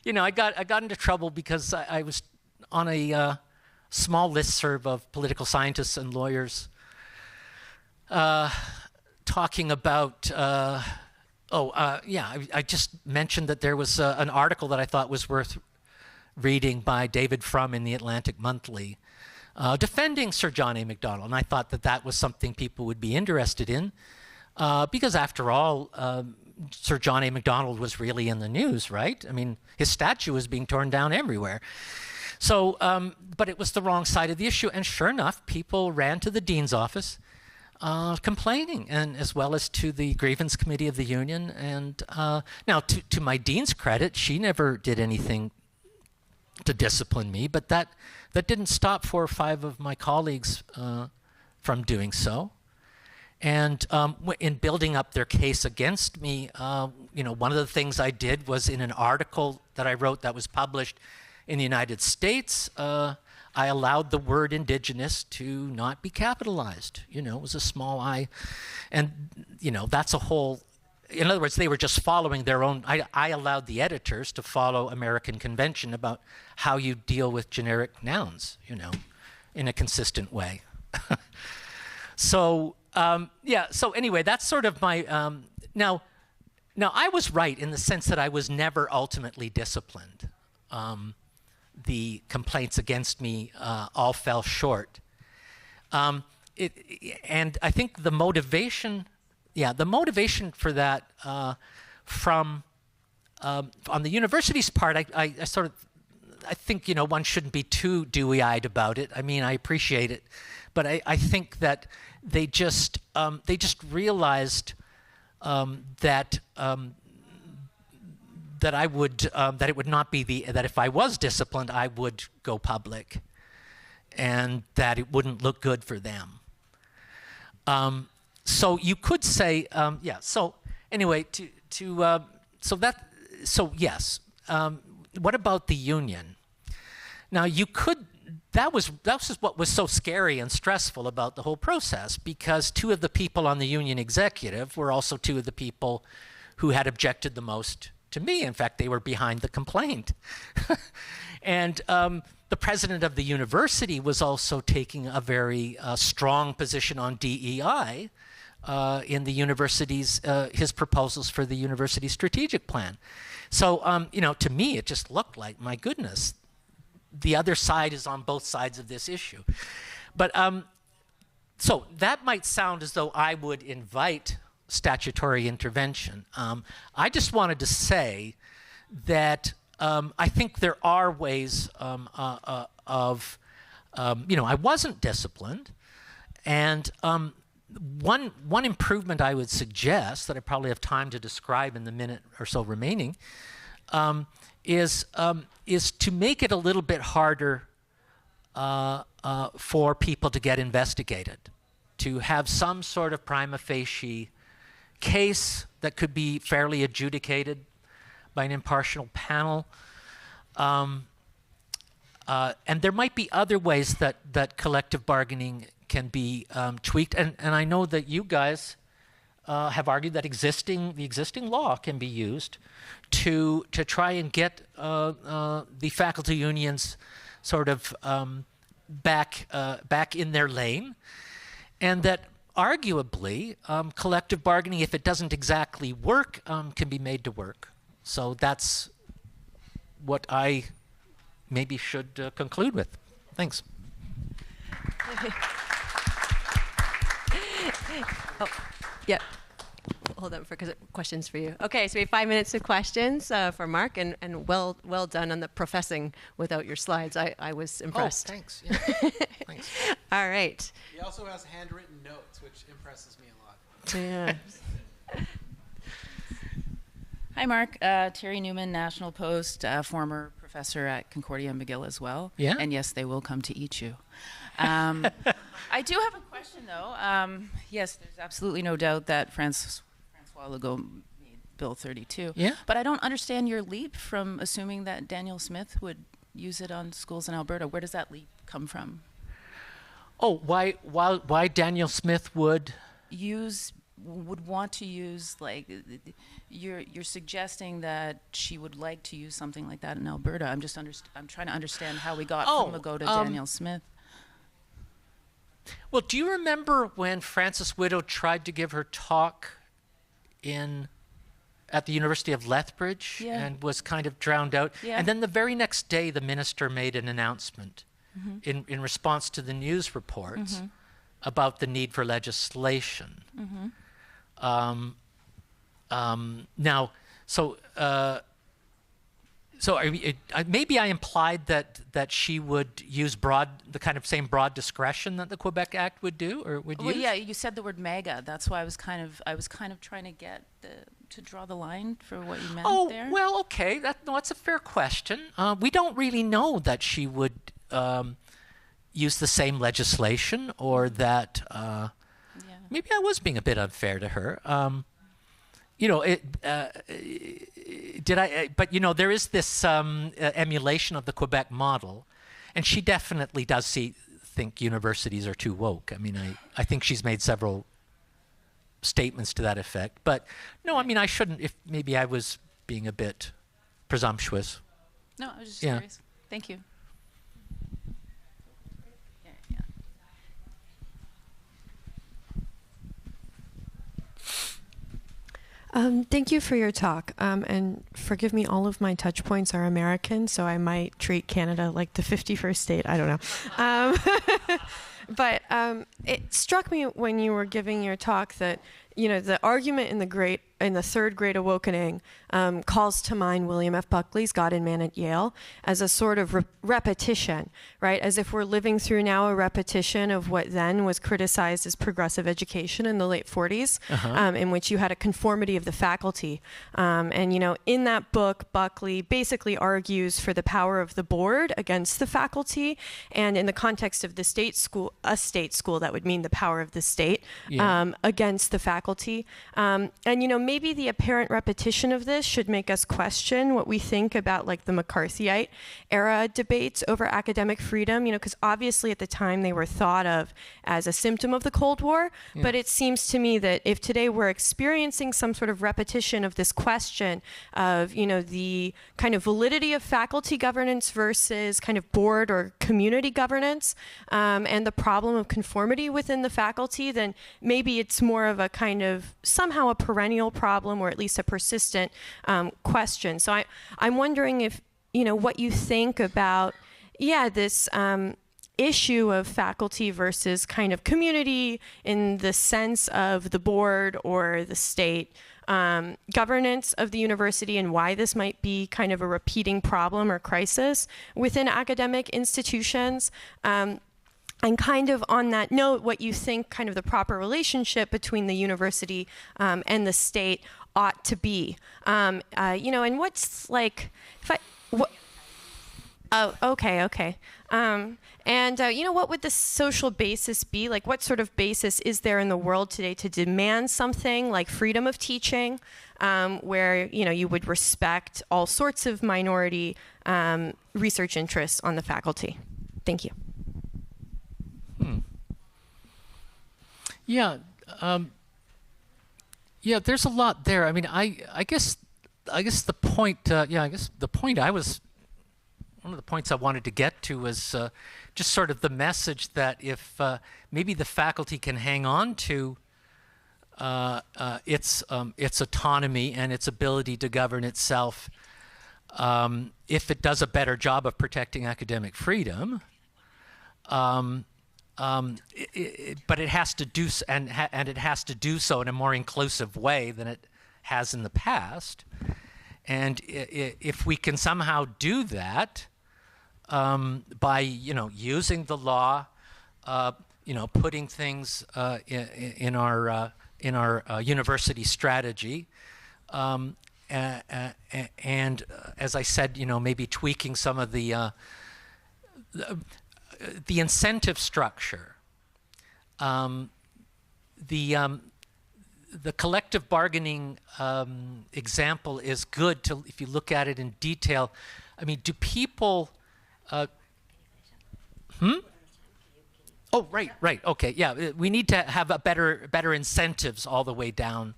got into trouble because I was on a small listserv of political scientists and lawyers talking about. I just mentioned that there was an article that I thought was worth reading by David Frum in the Atlantic Monthly defending Sir John A. Macdonald. And I thought that was something people would be interested in because, after all, Sir John A. Macdonald was really in the news, right? I mean, his statue was being torn down everywhere. So, but it was the wrong side of the issue. And sure enough, people ran to the dean's office complaining, and as well as to the grievance committee of the union. And now, to my dean's credit, she never did anything to discipline me, but that didn't stop 4 or 5 of my colleagues from doing so. And in building up their case against me, one of the things I did was, in an article that I wrote that was published in the United States, I allowed the word indigenous to not be capitalized. It was a small I. And, that's a whole, in other words, they were just following their own, I allowed the editors to follow American convention about how you deal with generic nouns, in a consistent way. So, so anyway, that's sort of my, now I was right in the sense that I was never ultimately disciplined. The complaints against me all fell short. And I think the motivation for that from, on the university's part, I think, one shouldn't be too dewy-eyed about it. I mean, I appreciate it, but I think that they just realized that I would that it would not be that if I was disciplined, I would go public, and that it wouldn't look good for them. So you could say, So anyway, yes. What about the union? Now you could. That was what was so scary and stressful about the whole process, because 2 of the people on the union executive were also 2 of the people who had objected the most to me. In fact, they were behind the complaint. And the president of the university was also taking a very strong position on DEI in the university's, his proposals for the university strategic plan. So, to me, it just looked like, my goodness, the other side is on both sides of this issue. But so that might sound as though I would invite statutory intervention. I just wanted to say that I think there are ways I wasn't disciplined, and one improvement I would suggest that I probably have time to describe in the minute or so remaining is to make it a little bit harder for people to get investigated, to have some sort of prima facie case that could be fairly adjudicated by an impartial panel. And there might be other ways that collective bargaining can be tweaked. And I know that you guys have argued that the existing law can be used to try and get the faculty unions sort of back in their lane, and that arguably collective bargaining, if it doesn't exactly work, can be made to work. So that's what I maybe should conclude with. Thanks. Oh, yeah. Hold on for questions for you. Okay, so we have 5 minutes of questions for Mark, and well done on the professing without your slides. I was impressed. Oh, thanks. Yeah. Thanks. All right. He also has handwritten notes, which impresses me a lot. Yeah. Hi, Mark. Terry Newman, National Post, former professor at Concordia McGill as well. Yeah? And yes, they will come to eat you. I do have a question, though. Yes, there's absolutely no doubt that Francois Legault made Bill 32. Yeah? But I don't understand your leap from assuming that Daniel Smith would use it on schools in Alberta. Where does that leap come from? Oh, why Daniel Smith would want to use, like, you're suggesting that she would like to use something like that in Alberta. I'm trying to understand how we got from Legault to Daniel Smith. Well, do you remember when Frances Widow tried to give her talk at the University of Lethbridge and was kind of drowned out? Yeah. And then the very next day, the minister made an announcement in response to the news reports about the need for legislation. Now, so maybe I implied that she would use the kind of same broad discretion that the Quebec Act would do, or would Well, use? yeah, you said the word MAGA. That's why I was kind of trying to get to draw the line for what you meant there. Oh, well, okay. That's a fair question. We don't really know that she would use the same legislation, or that maybe I was being a bit unfair to her. But there is this emulation of the Quebec model, and she definitely does think universities are too woke. I mean, I think she's made several statements to that effect. But no, I mean, I shouldn't, if maybe I was being a bit presumptuous. No, I was just curious. Thank you. Thank you for your talk. And forgive me, all of my touch points are American, so I might treat Canada like the 51st state. I don't know. But it struck me when you were giving your talk that, the argument in the third Great Awakening calls to mind William F. Buckley's God and Man at Yale as a sort of repetition, right? As if we're living through now a repetition of what then was criticized as progressive education in the late 40s, in which you had a conformity of the faculty. And, in that book, Buckley basically argues for the power of the board against the faculty. And in the context of the state school, a state school, that would mean the power of the state against the faculty. And, maybe the apparent repetition of this should make us question what we think about, like, the McCarthyite era debates over academic freedom, because obviously at the time they were thought of as a symptom of the Cold War. Yeah. But it seems to me that if today we're experiencing some sort of repetition of this question of, the kind of validity of faculty governance versus kind of board or community governance, and the problem of conformity within the faculty, then maybe it's more of a kind of somehow a perennial problem, or at least a persistent question. So I'm wondering if, what you think about, this issue of faculty versus kind of community in the sense of the board or the state governance of the university, and why this might be kind of a repeating problem or crisis within academic institutions. And kind of on that note, what you think kind of the proper relationship between the university and the state ought to be. And what's like, okay. What would the social basis be? Like, what sort of basis is there in the world today to demand something like freedom of teaching, where, you would respect all sorts of minority research interests on the faculty? Thank you. There's a lot there. I mean, I guess the point, one of the points I wanted to get to was just sort of the message that if maybe the faculty can hang on to its autonomy and its ability to govern itself, if it does a better job of protecting academic freedom, but it has to do and it has to do so in a more inclusive way than it has in the past. And if we can somehow do that by using the law, putting things in our university strategy, and as I said, maybe tweaking some of the incentive structure. The collective bargaining example is good if you look at it in detail. I mean, do people? Oh, right. Okay, yeah. We need to have a better incentives all the way down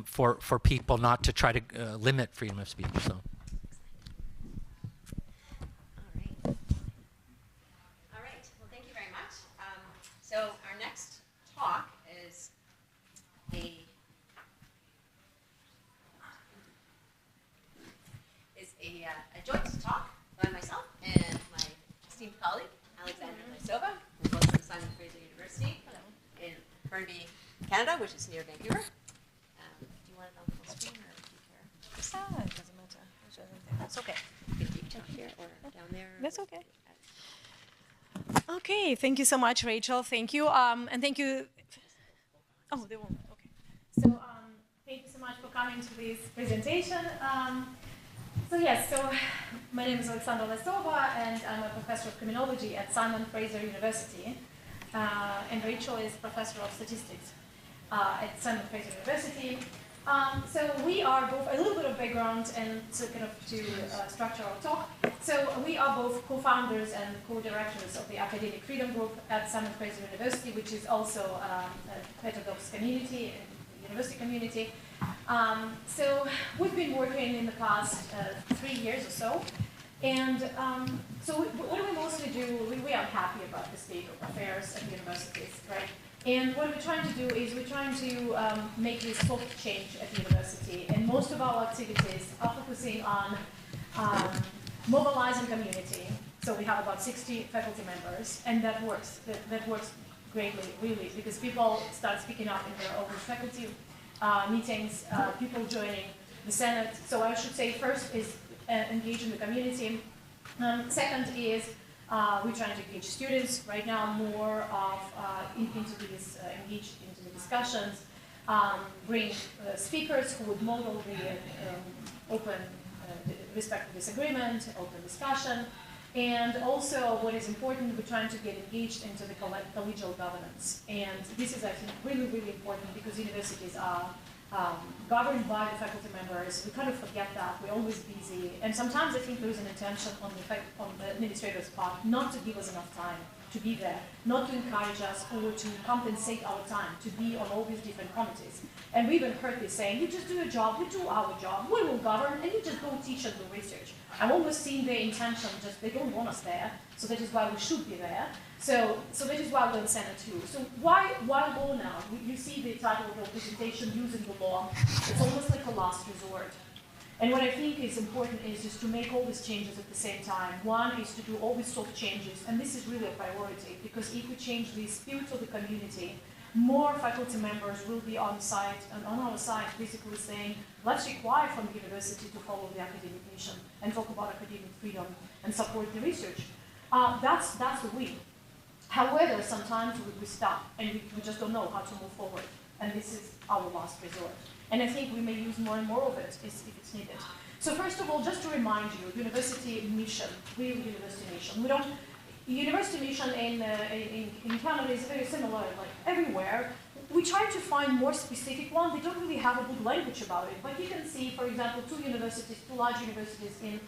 for people not to try to limit freedom of speech. So. All right. Well, thank you very much. So our next talk is a joint talk by myself and my esteemed colleague, Alexandra LYSOVA. We're both from Simon Fraser University in Burnaby, Canada, which is near Vancouver. Do you want it on full screen or do you care? It doesn't matter. It's okay. You can keep it here or down there. That's okay. Okay, thank you so much, Rachel. Thank you. And thank you. Oh, they won't. Okay. So thank you so much for coming to this presentation. So my name is Alexandra LYSOVA, and I'm a professor of criminology at Simon Fraser University. And Rachel is professor of statistics at Simon Fraser University. So we are both, a little bit of background and to structure our talk. So we are both co-founders and co-directors of the Academic Freedom Group at Simon Fraser University, which is also a Heterodox community, a university community. So we've been working in the past 3 years or so. And so what do we mostly do? We are happy about the state of affairs at universities, right? And what we're trying to do is we're trying to make this soft change at the university. And most of our activities are focusing on mobilizing community. So we have about 60 faculty members, and that works. That works greatly, really, because people start speaking up in their own faculty meetings, people joining the Senate. So I should say first is engage in the community. Second is we're trying to engage students right now more of engaged into the discussions, bring speakers who would model the open, respectful disagreement, open discussion, and also what is important, we're trying to get engaged into the collegial governance. And this is, I think, really, really important because universities are governed by the faculty members. We kind of forget that. We're always busy. And sometimes I think there is an intention on the administrator's part not to give us enough time to be there, not to encourage us or to compensate our time to be on all these different committees. And we even heard this saying, you just do your job, we do our job, we will govern, and you just go teach and do research. I've almost seen their intention, just they don't want us there, so that is why we should be there. So that is why we're in Senate too. So why law now? You see the title of the presentation, using the law. It's almost like a last resort. And what I think is important is just to make all these changes at the same time. One is to do all these soft changes, and this is really a priority, because if we change the spirit of the community, more faculty members will be on site and on our side basically saying, let's require from the university to follow the academic mission and talk about academic freedom and support the research. That's the win. However, sometimes we stop and we just don't know how to move forward. And this is our last resort. And I think we may use more and more of it if it's needed. So first of all, just to remind you, university mission, real university mission. University mission in Canada is very similar, like everywhere. We try to find more specific one. They don't really have a good language about it. But you can see, for example, two large universities in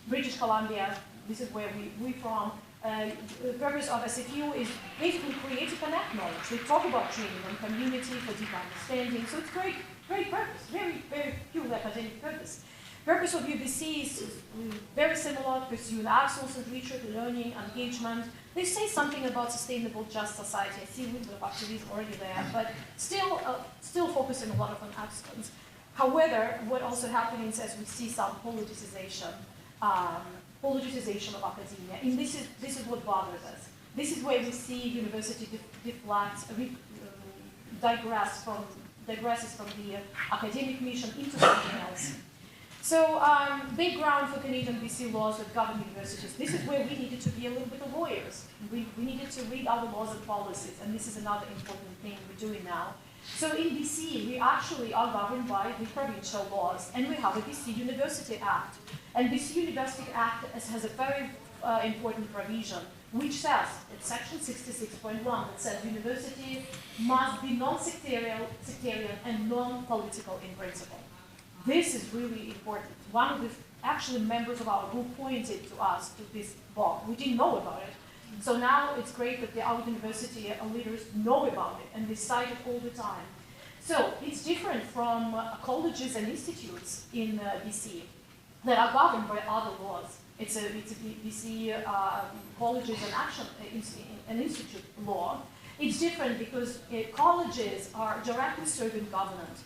British Columbia. This is where we're from. The purpose of SFU is basically create a connect knowledge. We talk about training on community for deep understanding. So it's great purpose, very, very pure academic purpose. Purpose of UBC is very similar, pursuing access and research, learning, engagement. They say something about sustainable, just society. I see a little bit of activism already there, but still focusing a lot on excellence. However, what also happens is as we see some politicization of academia, and this is what bothers us. This is where we see university digresses from the academic mission into something else. So, background for Canadian BC laws that govern universities. This is where we needed to be a little bit of lawyers. We needed to read our laws and policies, and this is another important thing we're doing now. So in BC, we actually are governed by the provincial laws, and we have a BC University Act. And BC University Act has a very important provision, which says, it's section 66.1, that says university must be non-sectarian and non-political in principle. This is really important. One of the actually members of our group pointed to us to this law. We didn't know about it. So now it's great that our university leaders know about it and they cite it all the time. So it's different from colleges and institutes in BC that are governed by other laws. It's a BC colleges and institute law. It's different because colleges are directly serving government.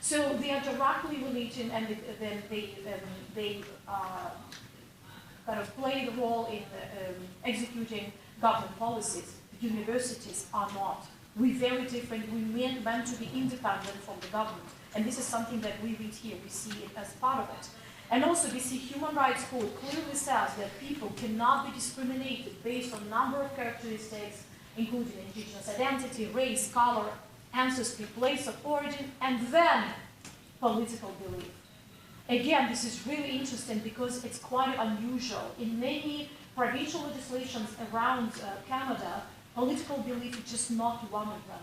So they are directly related, and then they kind of play the role in executing government policies. Universities are not. We're very different. We're meant to be independent from the government. And this is something that we read here. We see it as part of it. And also, we see Human Rights Code clearly says that people cannot be discriminated based on a number of characteristics, including indigenous identity, race, color, ancestry, place of origin, and then political belief. Again, this is really interesting because it's quite unusual. In many provincial legislations around Canada, political belief is just not one of them,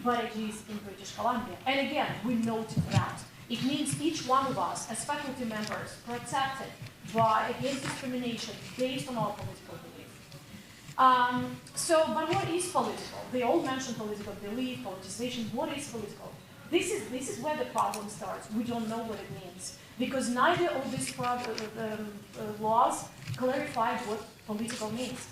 but it is in British Columbia. And again, we noted that. It means each one of us, as faculty members, protected against discrimination based on our political belief. But what is political? They all mention political belief, politicization. What is political? This is where the problem starts. We don't know what it means. Because neither of these laws clarified what political means.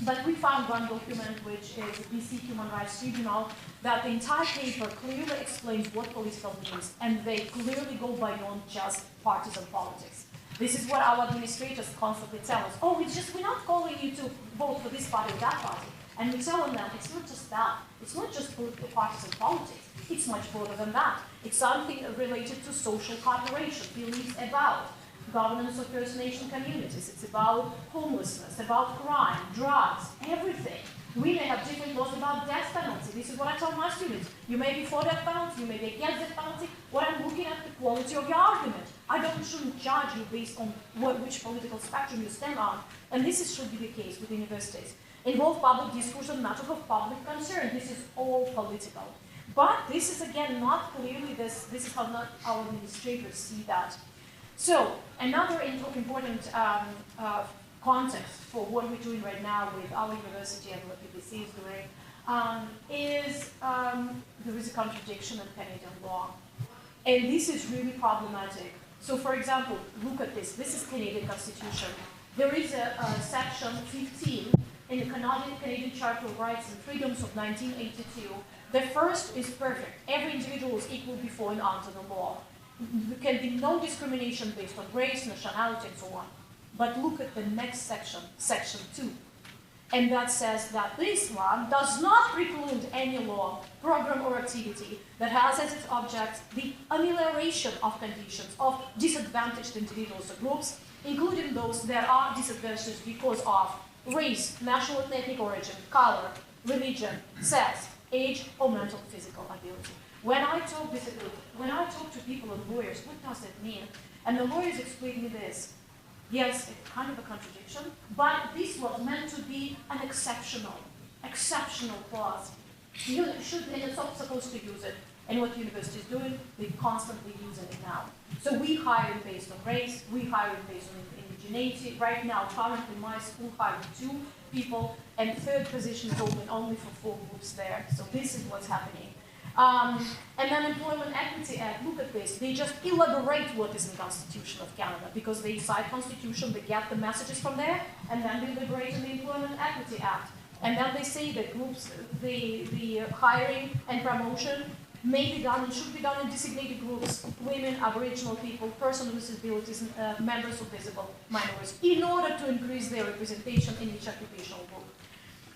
But we found one document, which is the BC Human Rights Tribunal, that the entire paper clearly explains what political means, and they clearly go beyond just partisan politics. This is what our administrators constantly tell us. Oh, we're not calling you to vote for this party or that party. And we're telling them, it's not just that. It's not just partisan politics. It's much broader than that. It's something related to social cooperation, beliefs about governance of First Nation communities. It's about homelessness, about crime, drugs, everything. We may have different laws about death penalty. This is what I tell my students. You may be for death penalty, you may be against death penalty. What I'm looking at the quality of your argument. I shouldn't judge you based on which political spectrum you stand on. And this should be the case with universities. Involve public discourse on matters of public concern. This is all political. But this is, again, not clearly this is how not our administrators see that. So, another important context for what we're doing right now with our university and what BBC is doing is there is a contradiction in Canadian law. And this is really problematic. So, for example, look at this. This is Canadian Constitution. There is a section 15 in the Canadian Charter of Rights and Freedoms of 1982. The first is perfect. Every individual is equal before and under the law. There can be no discrimination based on race, nationality, and so on. But look at the next section, section 2. And that says that this one does not preclude any law, program, or activity that has as its object the amelioration of conditions of disadvantaged individuals or groups, including those that are disadvantaged because of race, national and ethnic origin, color, religion, sex, age, or mental and physical ability. When I talk to people and lawyers, what does that mean? And the lawyers explain me this. Yes, it's kind of a contradiction, but this was meant to be an exceptional clause. You should, and it's not supposed to use it. And what university is doing, they're constantly using it now. So we hire based on race, we hire based on indigeneity. Right now, currently my school hired 2 people, and third position is open only for 4 groups there. So this is what's happening. And then Employment Equity Act, look at this. They just elaborate what is in the Constitution of Canada because they cite Constitution, they get the messages from there, and then they elaborate in the Employment Equity Act. And then they say that groups, the hiring and promotion may be done and should be done in designated groups, women, Aboriginal people, persons with disabilities, members of visible minorities, in order to increase their representation in each occupational group.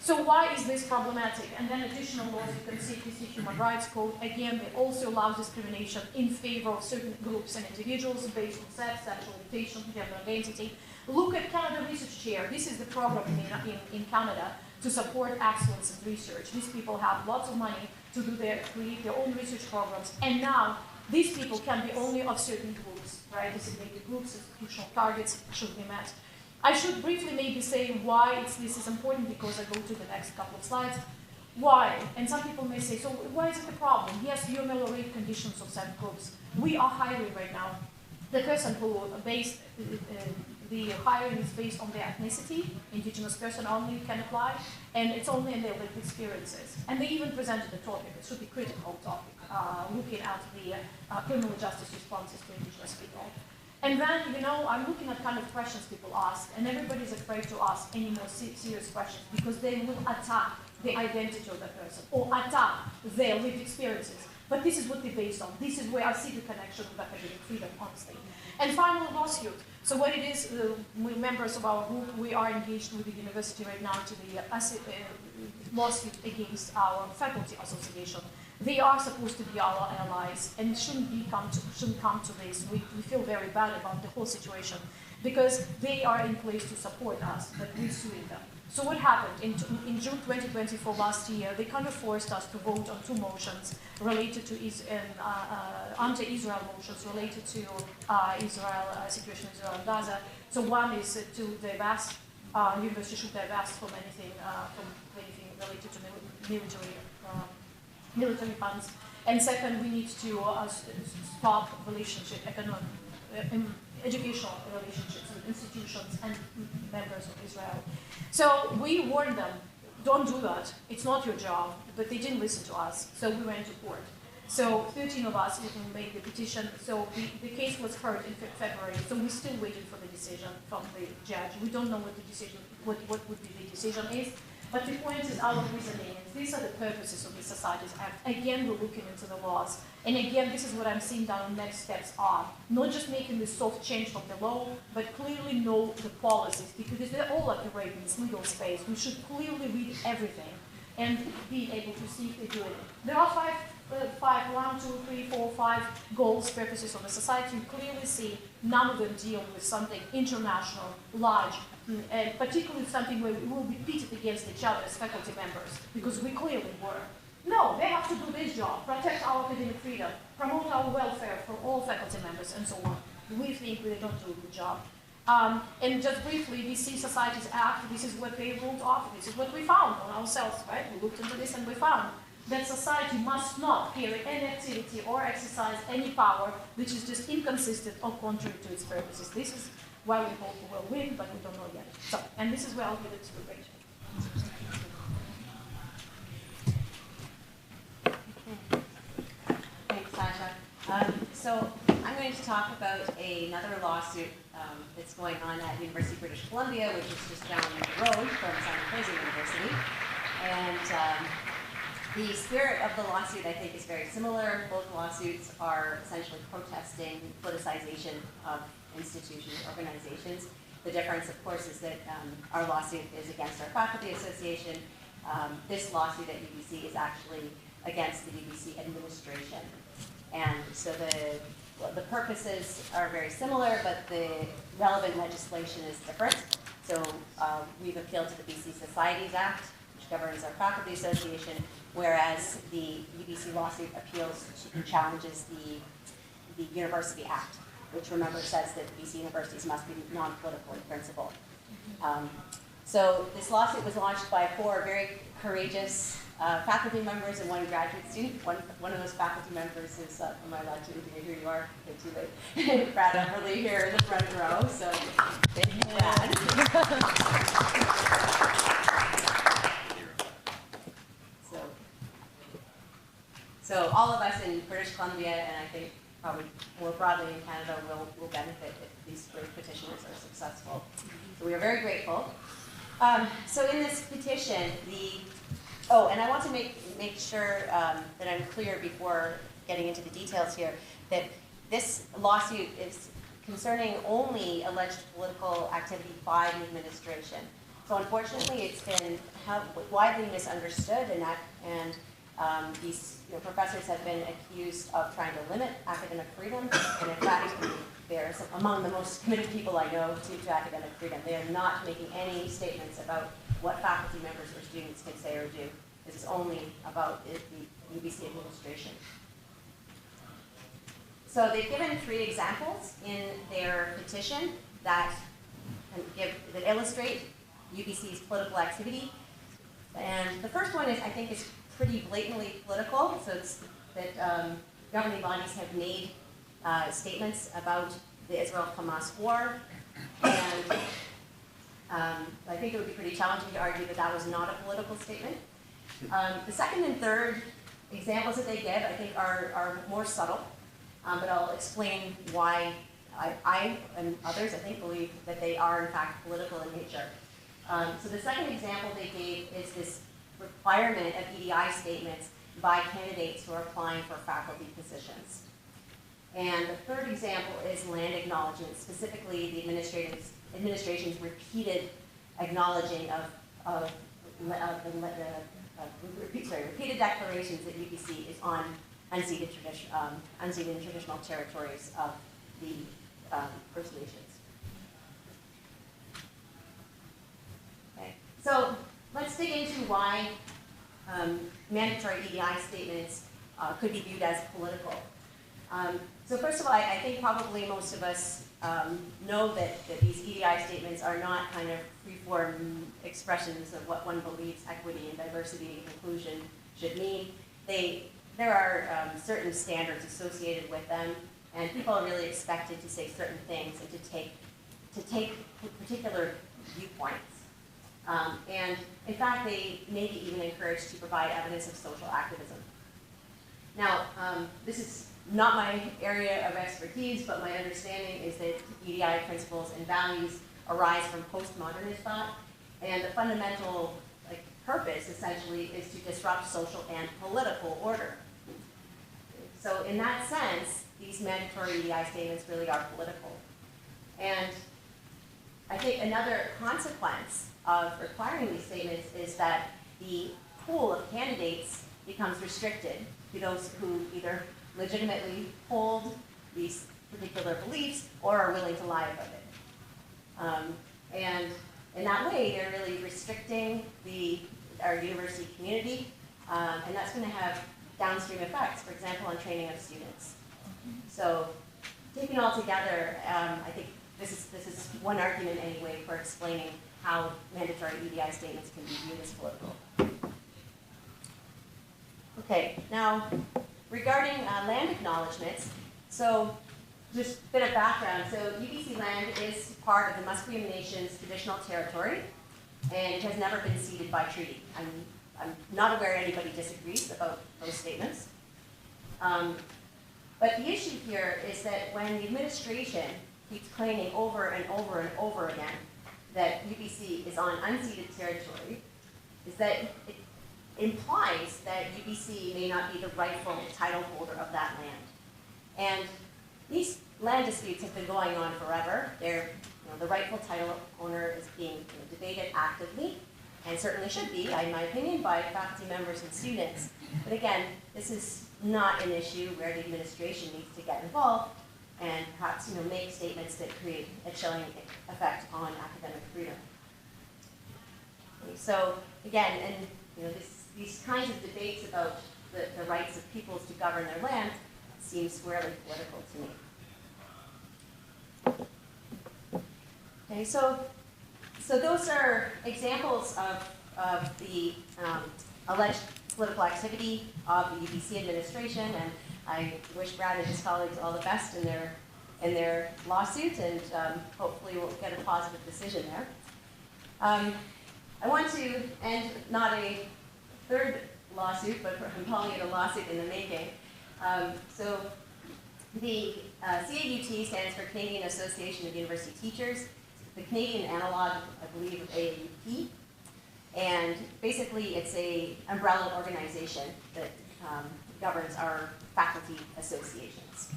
So why is this problematic? And then additional laws, you can see this Human Rights Code, again, they also allow discrimination in favor of certain groups and individuals based on sex, sexual orientation, gender identity. Look at Canada Research Chair. This is the program in Canada to support excellence in research. These people have lots of money to create their own research programs, and now these people can be only of certain groups, right? Designated groups, institutional targets should be met. I should briefly maybe say why this is important, because I go to the next couple of slides. Why? And some people may say, so why is it a problem? Yes, you ameliorate conditions of certain groups. We are hiring right now. The person who the hiring is based on their ethnicity, indigenous person only can apply, and it's only in their lived experiences. And they even presented the topic, it should be critical topic, looking at the criminal justice responses to indigenous people. And then, you know, I'm looking at kind of questions people ask, and everybody's afraid to ask any more serious questions because they will attack the identity of the person or attack their lived experiences. But this is what they're based on. This is where I see the connection with academic freedom, honestly. And final lawsuit. So what it is, we members of our group, we are engaged with the university right now to the lawsuit against our faculty association. They are supposed to be our allies and shouldn't come to this. We feel very bad about the whole situation because they are in place to support us, but we're suing them. So what happened? In June 2024, last year, they kind of forced us to vote on 2 motions related to anti-Israel motions related to situation in Israel and Gaza. So one is to divest, university should divest from anything related to military funds. And second, we need to stop educational relationships with institutions and members of Israel. So we warned them, don't do that. It's not your job. But they didn't listen to us. So we went to court. So 13 of us didn't make the petition. So the case was heard in February. So we're still waiting for the decision from the judge. We don't know what the decision, what would be the decision is. But the point is our reasoning. These are the purposes of the Societies Act. Again, we're looking into the laws. And again, this is what I'm seeing down the next steps are. Not just making the soft change of the law, but clearly know the policies. Because they're all operate in this legal space. We should clearly read everything and be able to see if they do it. There are five goals, purposes of the society. You clearly see none of them deal with something international, large, and particularly something where we will be pitted against each other as faculty members, because we clearly were. No, they have to do this job, protect our academic freedom, promote our welfare for all faculty members, and so on. We think they don't do a good job. And just briefly, we see Societies Act, this is what they ruled off, this is what we found on ourselves, right? We looked into this and we found that society must not carry any activity or exercise any power which is just inconsistent or contrary to its purposes. This is why we hope we will win, but we don't know yet. So, and this is where I'll give it to Rachel. Thanks, Sasha. So I'm going to talk about another lawsuit that's going on at University of British Columbia, which is just down the road from Fraser University. And the spirit of the lawsuit, I think, is very similar. Both lawsuits are essentially protesting politicization of institutions, organizations. The difference, of course, is that our lawsuit is against our faculty association. This lawsuit at UBC is actually against the UBC administration. And so the purposes are very similar, but the relevant legislation is different. So we've appealed to the BC Societies Act, which governs our faculty association, whereas the UBC lawsuit challenges the University Act, which, remember, says that BC universities must be non-political in principle. So this lawsuit was launched by 4 very courageous faculty members and 1 graduate student. One of those faculty members is, am I allowed to indicate who you are? Okay, too late. Brad Everly here in the front row, so thank you, Brad. So all of us in British Columbia, and I think probably more broadly in Canada, will benefit if these great petitioners are successful. So we are very grateful. So in this petition, the Oh, and I want to make sure that I'm clear before getting into the details here, that this lawsuit is concerning only alleged political activity by the administration. So unfortunately, it's been widely misunderstood, and these professors have been accused of trying to limit academic freedom, and in fact, they're among the most committed people I know to academic freedom. They are not making any statements about what faculty members or students can say or do. This is only about the UBC administration. So they've given 3 examples in their petition that illustrate UBC's political activity. And the first one I think is pretty blatantly political. So it's that governing bodies have made statements about the Israel-Hamas war. And I think it would be pretty challenging to argue that that was not a political statement. The second and third examples that they give, I think, are more subtle, but I'll explain why I and others, I think, believe that they are, in fact, political in nature. So the second example they gave is this requirement of EDI statements by candidates who are applying for faculty positions. And the third example is land acknowledgement, specifically the administration's repeated acknowledging of repeated declarations that UBC is on unceded and traditional territories of the First Nations. Okay, so let's dig into why mandatory EDI statements could be viewed as political. So first of all, I think probably most of us know that these EDI statements are not kind of free-form expressions of what one believes equity and diversity and inclusion should mean. There are certain standards associated with them, and people are really expected to say certain things and to take particular viewpoints. And in fact, they may be even encouraged to provide evidence of social activism. Now, this is not my area of expertise, but my understanding is that EDI principles and values arise from postmodernist thought, and the fundamental purpose, essentially, is to disrupt social and political order. So in that sense, these mandatory EDI statements really are political. And I think another consequence of requiring these statements is that the pool of candidates becomes restricted to those who either legitimately hold these particular beliefs or are willing to lie about it. And in that way, they're really restricting our university community, and that's going to have downstream effects, for example, on training of students. So taken all together, I think this is one argument anyway for explaining how mandatory EDI statements can be viewed as political. Okay, now regarding land acknowledgements, so just a bit of background. So UBC land is part of the Musqueam Nation's traditional territory, and it has never been ceded by treaty. I'm not aware anybody disagrees about those statements. But the issue here is that when the administration keeps claiming over and over and over again that UBC is on unceded territory, is that it implies that UBC may not be the rightful title holder of that land. And these land disputes have been going on forever. The rightful title owner is being debated actively, and certainly should be, in my opinion, by faculty members and students. But again, this is not an issue where the administration needs to get involved and perhaps make statements that create a chilling effect on academic freedom. Okay, so again, and these kinds of debates about the rights of peoples to govern their land seem squarely political to me. Okay, so those are examples of the alleged political activity of the UBC administration, and I wish Brad and his colleagues all the best in their lawsuit, and hopefully we'll get a positive decision there. I want to end not a third lawsuit, but I'm calling it a lawsuit in the making. So the CAUT stands for Canadian Association of University Teachers. The Canadian analog, I believe, of AAUP. And basically, it's an umbrella organization that governs our faculty associations.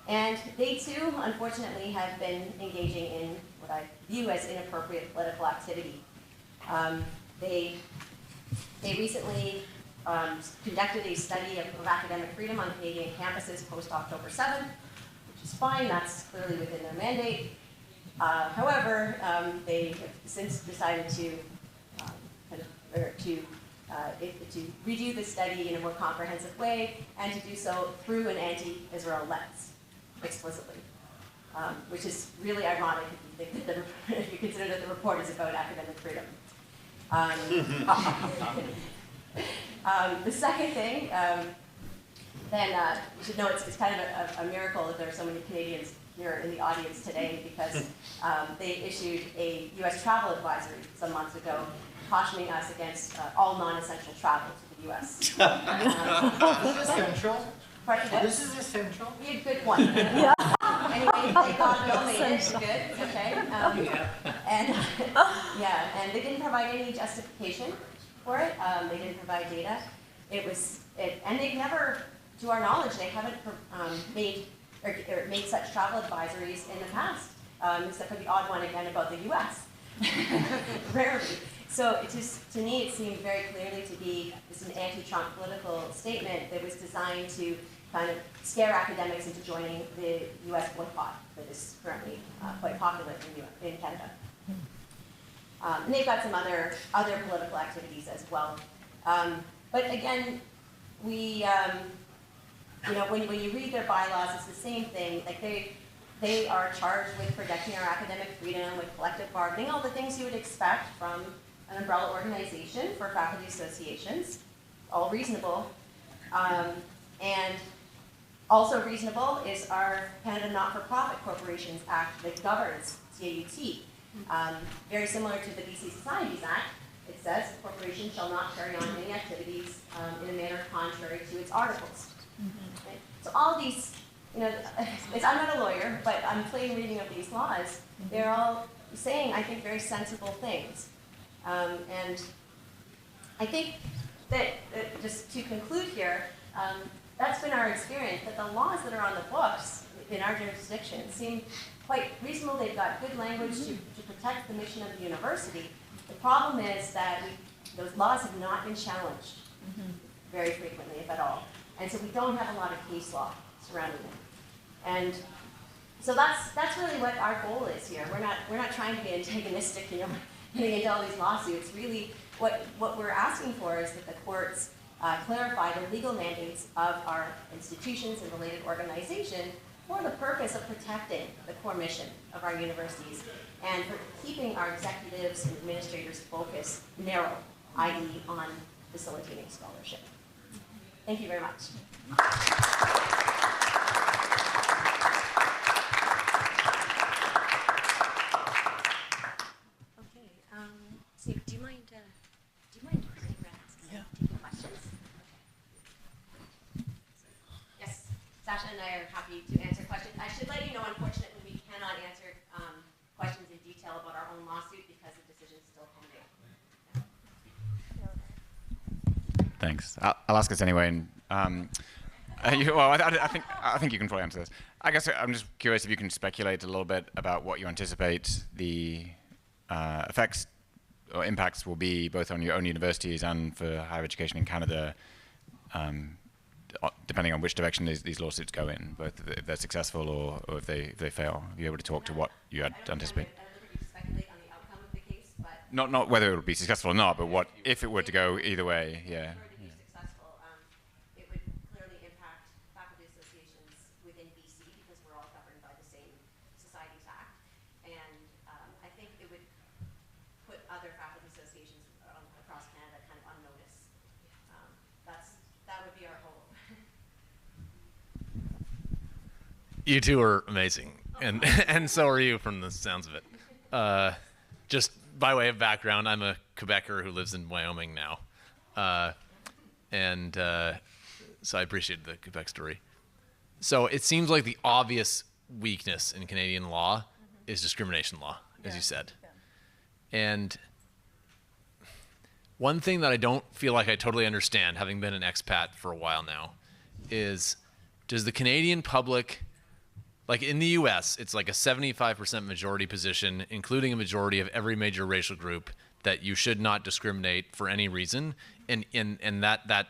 And they too, unfortunately, have been engaging in what I view as inappropriate political activity. They recently conducted a study of academic freedom on Canadian campuses post-October 7th, which is fine, that's clearly within their mandate. However, they have since decided to redo the study in a more comprehensive way and to do so through an anti-Israel lens, explicitly, which is really ironic if you think that if you consider that the report is about academic freedom. The second thing, then you should know it's kind of a miracle that there are so many Canadians here in the audience today, because they issued a U.S. travel advisory some months ago cautioning us against all non-essential travel to the U.S. This is essential. This is essential. Be a good one. Yeah. Anyway, thank God we all made it. Good. Okay. And they didn't provide any justification for it. They didn't provide data. And they've never, to our knowledge, they haven't made such travel advisories in the past, except for the odd one again about the U.S. Rarely. So to me, it seemed very clearly to be just an anti-Trump political statement that was designed to kind of scare academics into joining the U.S. boycott that is currently quite popular in Canada. And they've got some other political activities as well. But again, when you read their bylaws, it's the same thing. Like they are charged with protecting our academic freedom, with collective bargaining, all the things you would expect from an umbrella organization for faculty associations, all reasonable. And also reasonable is our Canada Not-for-Profit Corporations Act that governs CAUT. Very similar to the BC Societies Act, it says the corporation shall not carry on any activities in a manner contrary to its articles. Right? So all these, I'm not a lawyer, but I'm plain reading of these laws. They're all saying, I think, very sensible things. And I think that, just to conclude here, that's been our experience, that the laws that are on the books in our jurisdiction seem quite reasonable. They've got good language to protect the mission of the university. The problem is that those laws have not been challenged very frequently, if at all. And so we don't have a lot of case law surrounding them. And so that's really what our goal is here. We're not trying to be antagonistic, getting into all these lawsuits. Really, what we're asking for is that the courts clarify the legal mandates of our institutions and related organization for the purpose of protecting the core mission of our universities and for keeping our executives and administrators' focus narrow, i.e. on facilitating scholarship. Thank you very much. Okay, Steve, do you mind taking questions? Yes, Sasha and I are happy to answer questions. I should let you know, unfortunately, we cannot answer questions in detail about our own lawsuit because the decision is still pending. Thanks. I'll ask this anyway. And, I think you can probably answer this. I guess I'm just curious if you can speculate a little bit about what you anticipate the effects or impacts will be both on your own universities and for higher education in Canada, depending on which direction these lawsuits go in, both if they're successful or if they fail. Are you able to talk to what you anticipate? I don't think we can speculate on the outcome of the case, but Not whether it will be successful or not, but what if it were to go either way? Yeah. successful, it would clearly impact faculty associations within BC because we're all governed by the same Societies Act. And I think it would put other faculty associations across Canada kind of on notice. That would be our hope. You two are amazing, and so are you from the sounds of it. Just by way of background, I'm a Quebecer who lives in Wyoming now. So I appreciate the Quebec story. So it seems like the obvious weakness in Canadian law is discrimination law, as you said. And one thing that I don't feel like I totally understand, having been an expat for a while now, is does the Canadian public, like in the US, it's like a 75% majority position, including a majority of every major racial group, that you should not discriminate for any reason. And that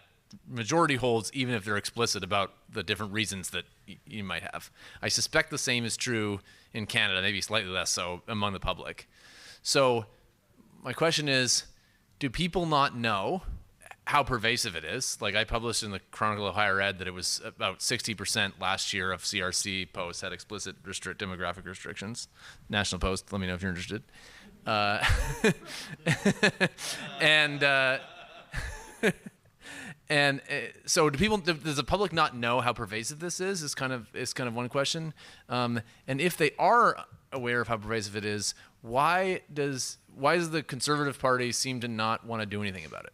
majority holds even if they're explicit about the different reasons that you might have. I suspect the same is true in Canada, maybe slightly less so among the public. So my question is, do people not know how pervasive it is? Like I published in the Chronicle of Higher Ed that it was about 60% last year of CRC posts had explicit demographic restrictions. National Post, let me know if you're interested. So does the public not know how pervasive this is? Is kind of one question. And if they are aware of how pervasive it is, why does the Conservative Party seem to not want to do anything about it?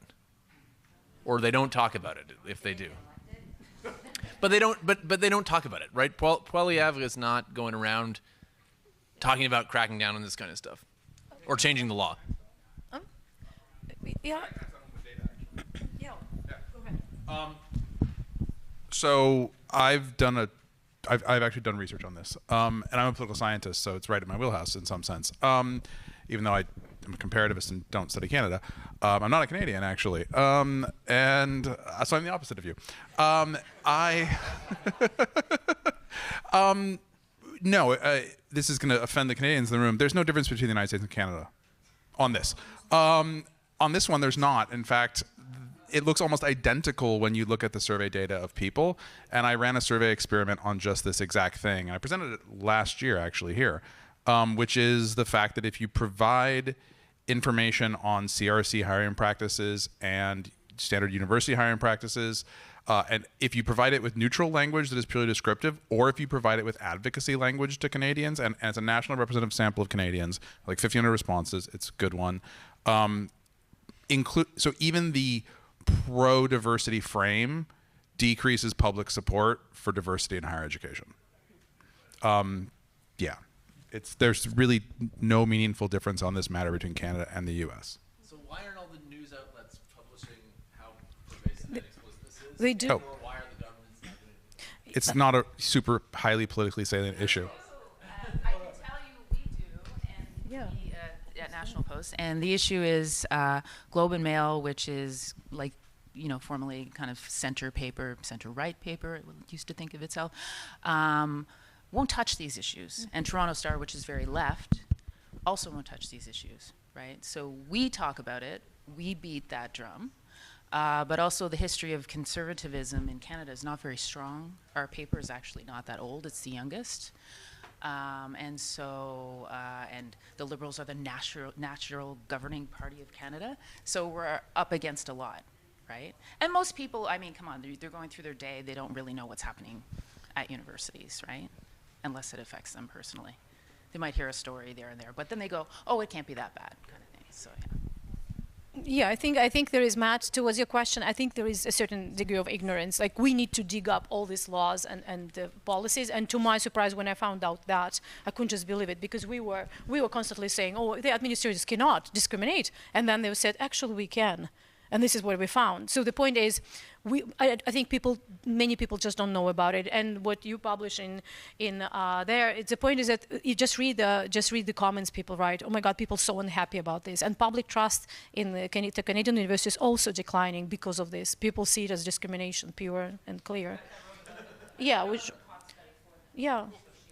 Or they don't talk about it if they do. But they don't talk about it, right? Poilievre is not going around talking about cracking down on this kind of stuff or changing the law. Yeah. So I've actually done research on this, and I'm a political scientist, so it's right in my wheelhouse in some sense. Even though I'm a comparativist and don't study Canada, I'm not a Canadian actually, and so I'm the opposite of you. No, this is going to offend the Canadians in the room. There's no difference between the United States and Canada on this. On this one, there's not. In fact, it looks almost identical when you look at the survey data of people. And I ran a survey experiment on just this exact thing. And I presented it last year, actually, here, which is the fact that if you provide information on CRC hiring practices and standard university hiring practices, and if you provide it with neutral language that is purely descriptive, or if you provide it with advocacy language to Canadians, and it's a national representative sample of Canadians, like 1,500 responses, it's a good one. So even the pro-diversity frame decreases public support for diversity in higher education. Yeah, there's really no meaningful difference on this matter between Canada and the U.S. So why aren't all the news outlets publishing how pervasive and explicit this is? They do. Or why are the governments not doing it? It's not a super highly politically salient issue. I can tell you we do, and at National Post. And the issue is Globe and Mail, which is like, formerly kind of center-right paper, it used to think of itself, won't touch these issues. And Toronto Star, which is very left, also won't touch these issues, right? So we talk about it, we beat that drum, but also the history of conservatism in Canada is not very strong. Our paper is actually not that old, it's the youngest. And the Liberals are the natural governing party of Canada. So we're up against a lot, right? And most people, I mean, come on, they're going through their day. They don't really know what's happening at universities, right? Unless it affects them personally. They might hear a story there and there, but then they go, oh, it can't be that bad, kind of thing. So, yeah. Yeah, I think there is, Matt, towards your question, I think there is a certain degree of ignorance. Like, we need to dig up all these laws and policies. And to my surprise, when I found out that, I couldn't just believe it, because we were constantly saying, oh, the administrators cannot discriminate. And then they said, actually, we can. And this is what we found. So the point is, I think many people just don't know about it. And what you publish in there, the point is that you just read the comments people write. Oh my God, people are so unhappy about this. And public trust in the Canadian universities is also declining because of this. People see it as discrimination, pure and clear. Yeah,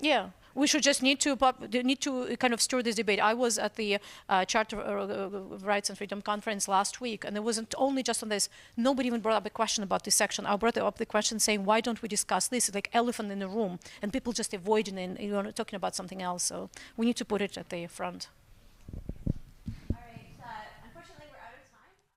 yeah. We should just need to kind of stir this debate. I was at the Charter of Rights and Freedom Conference last week, and it wasn't only just on this. Nobody even brought up a question about this section. I brought up the question saying, why don't we discuss this? It's like elephant in the room, and people just avoiding it and talking about something else. So we need to put it at the front.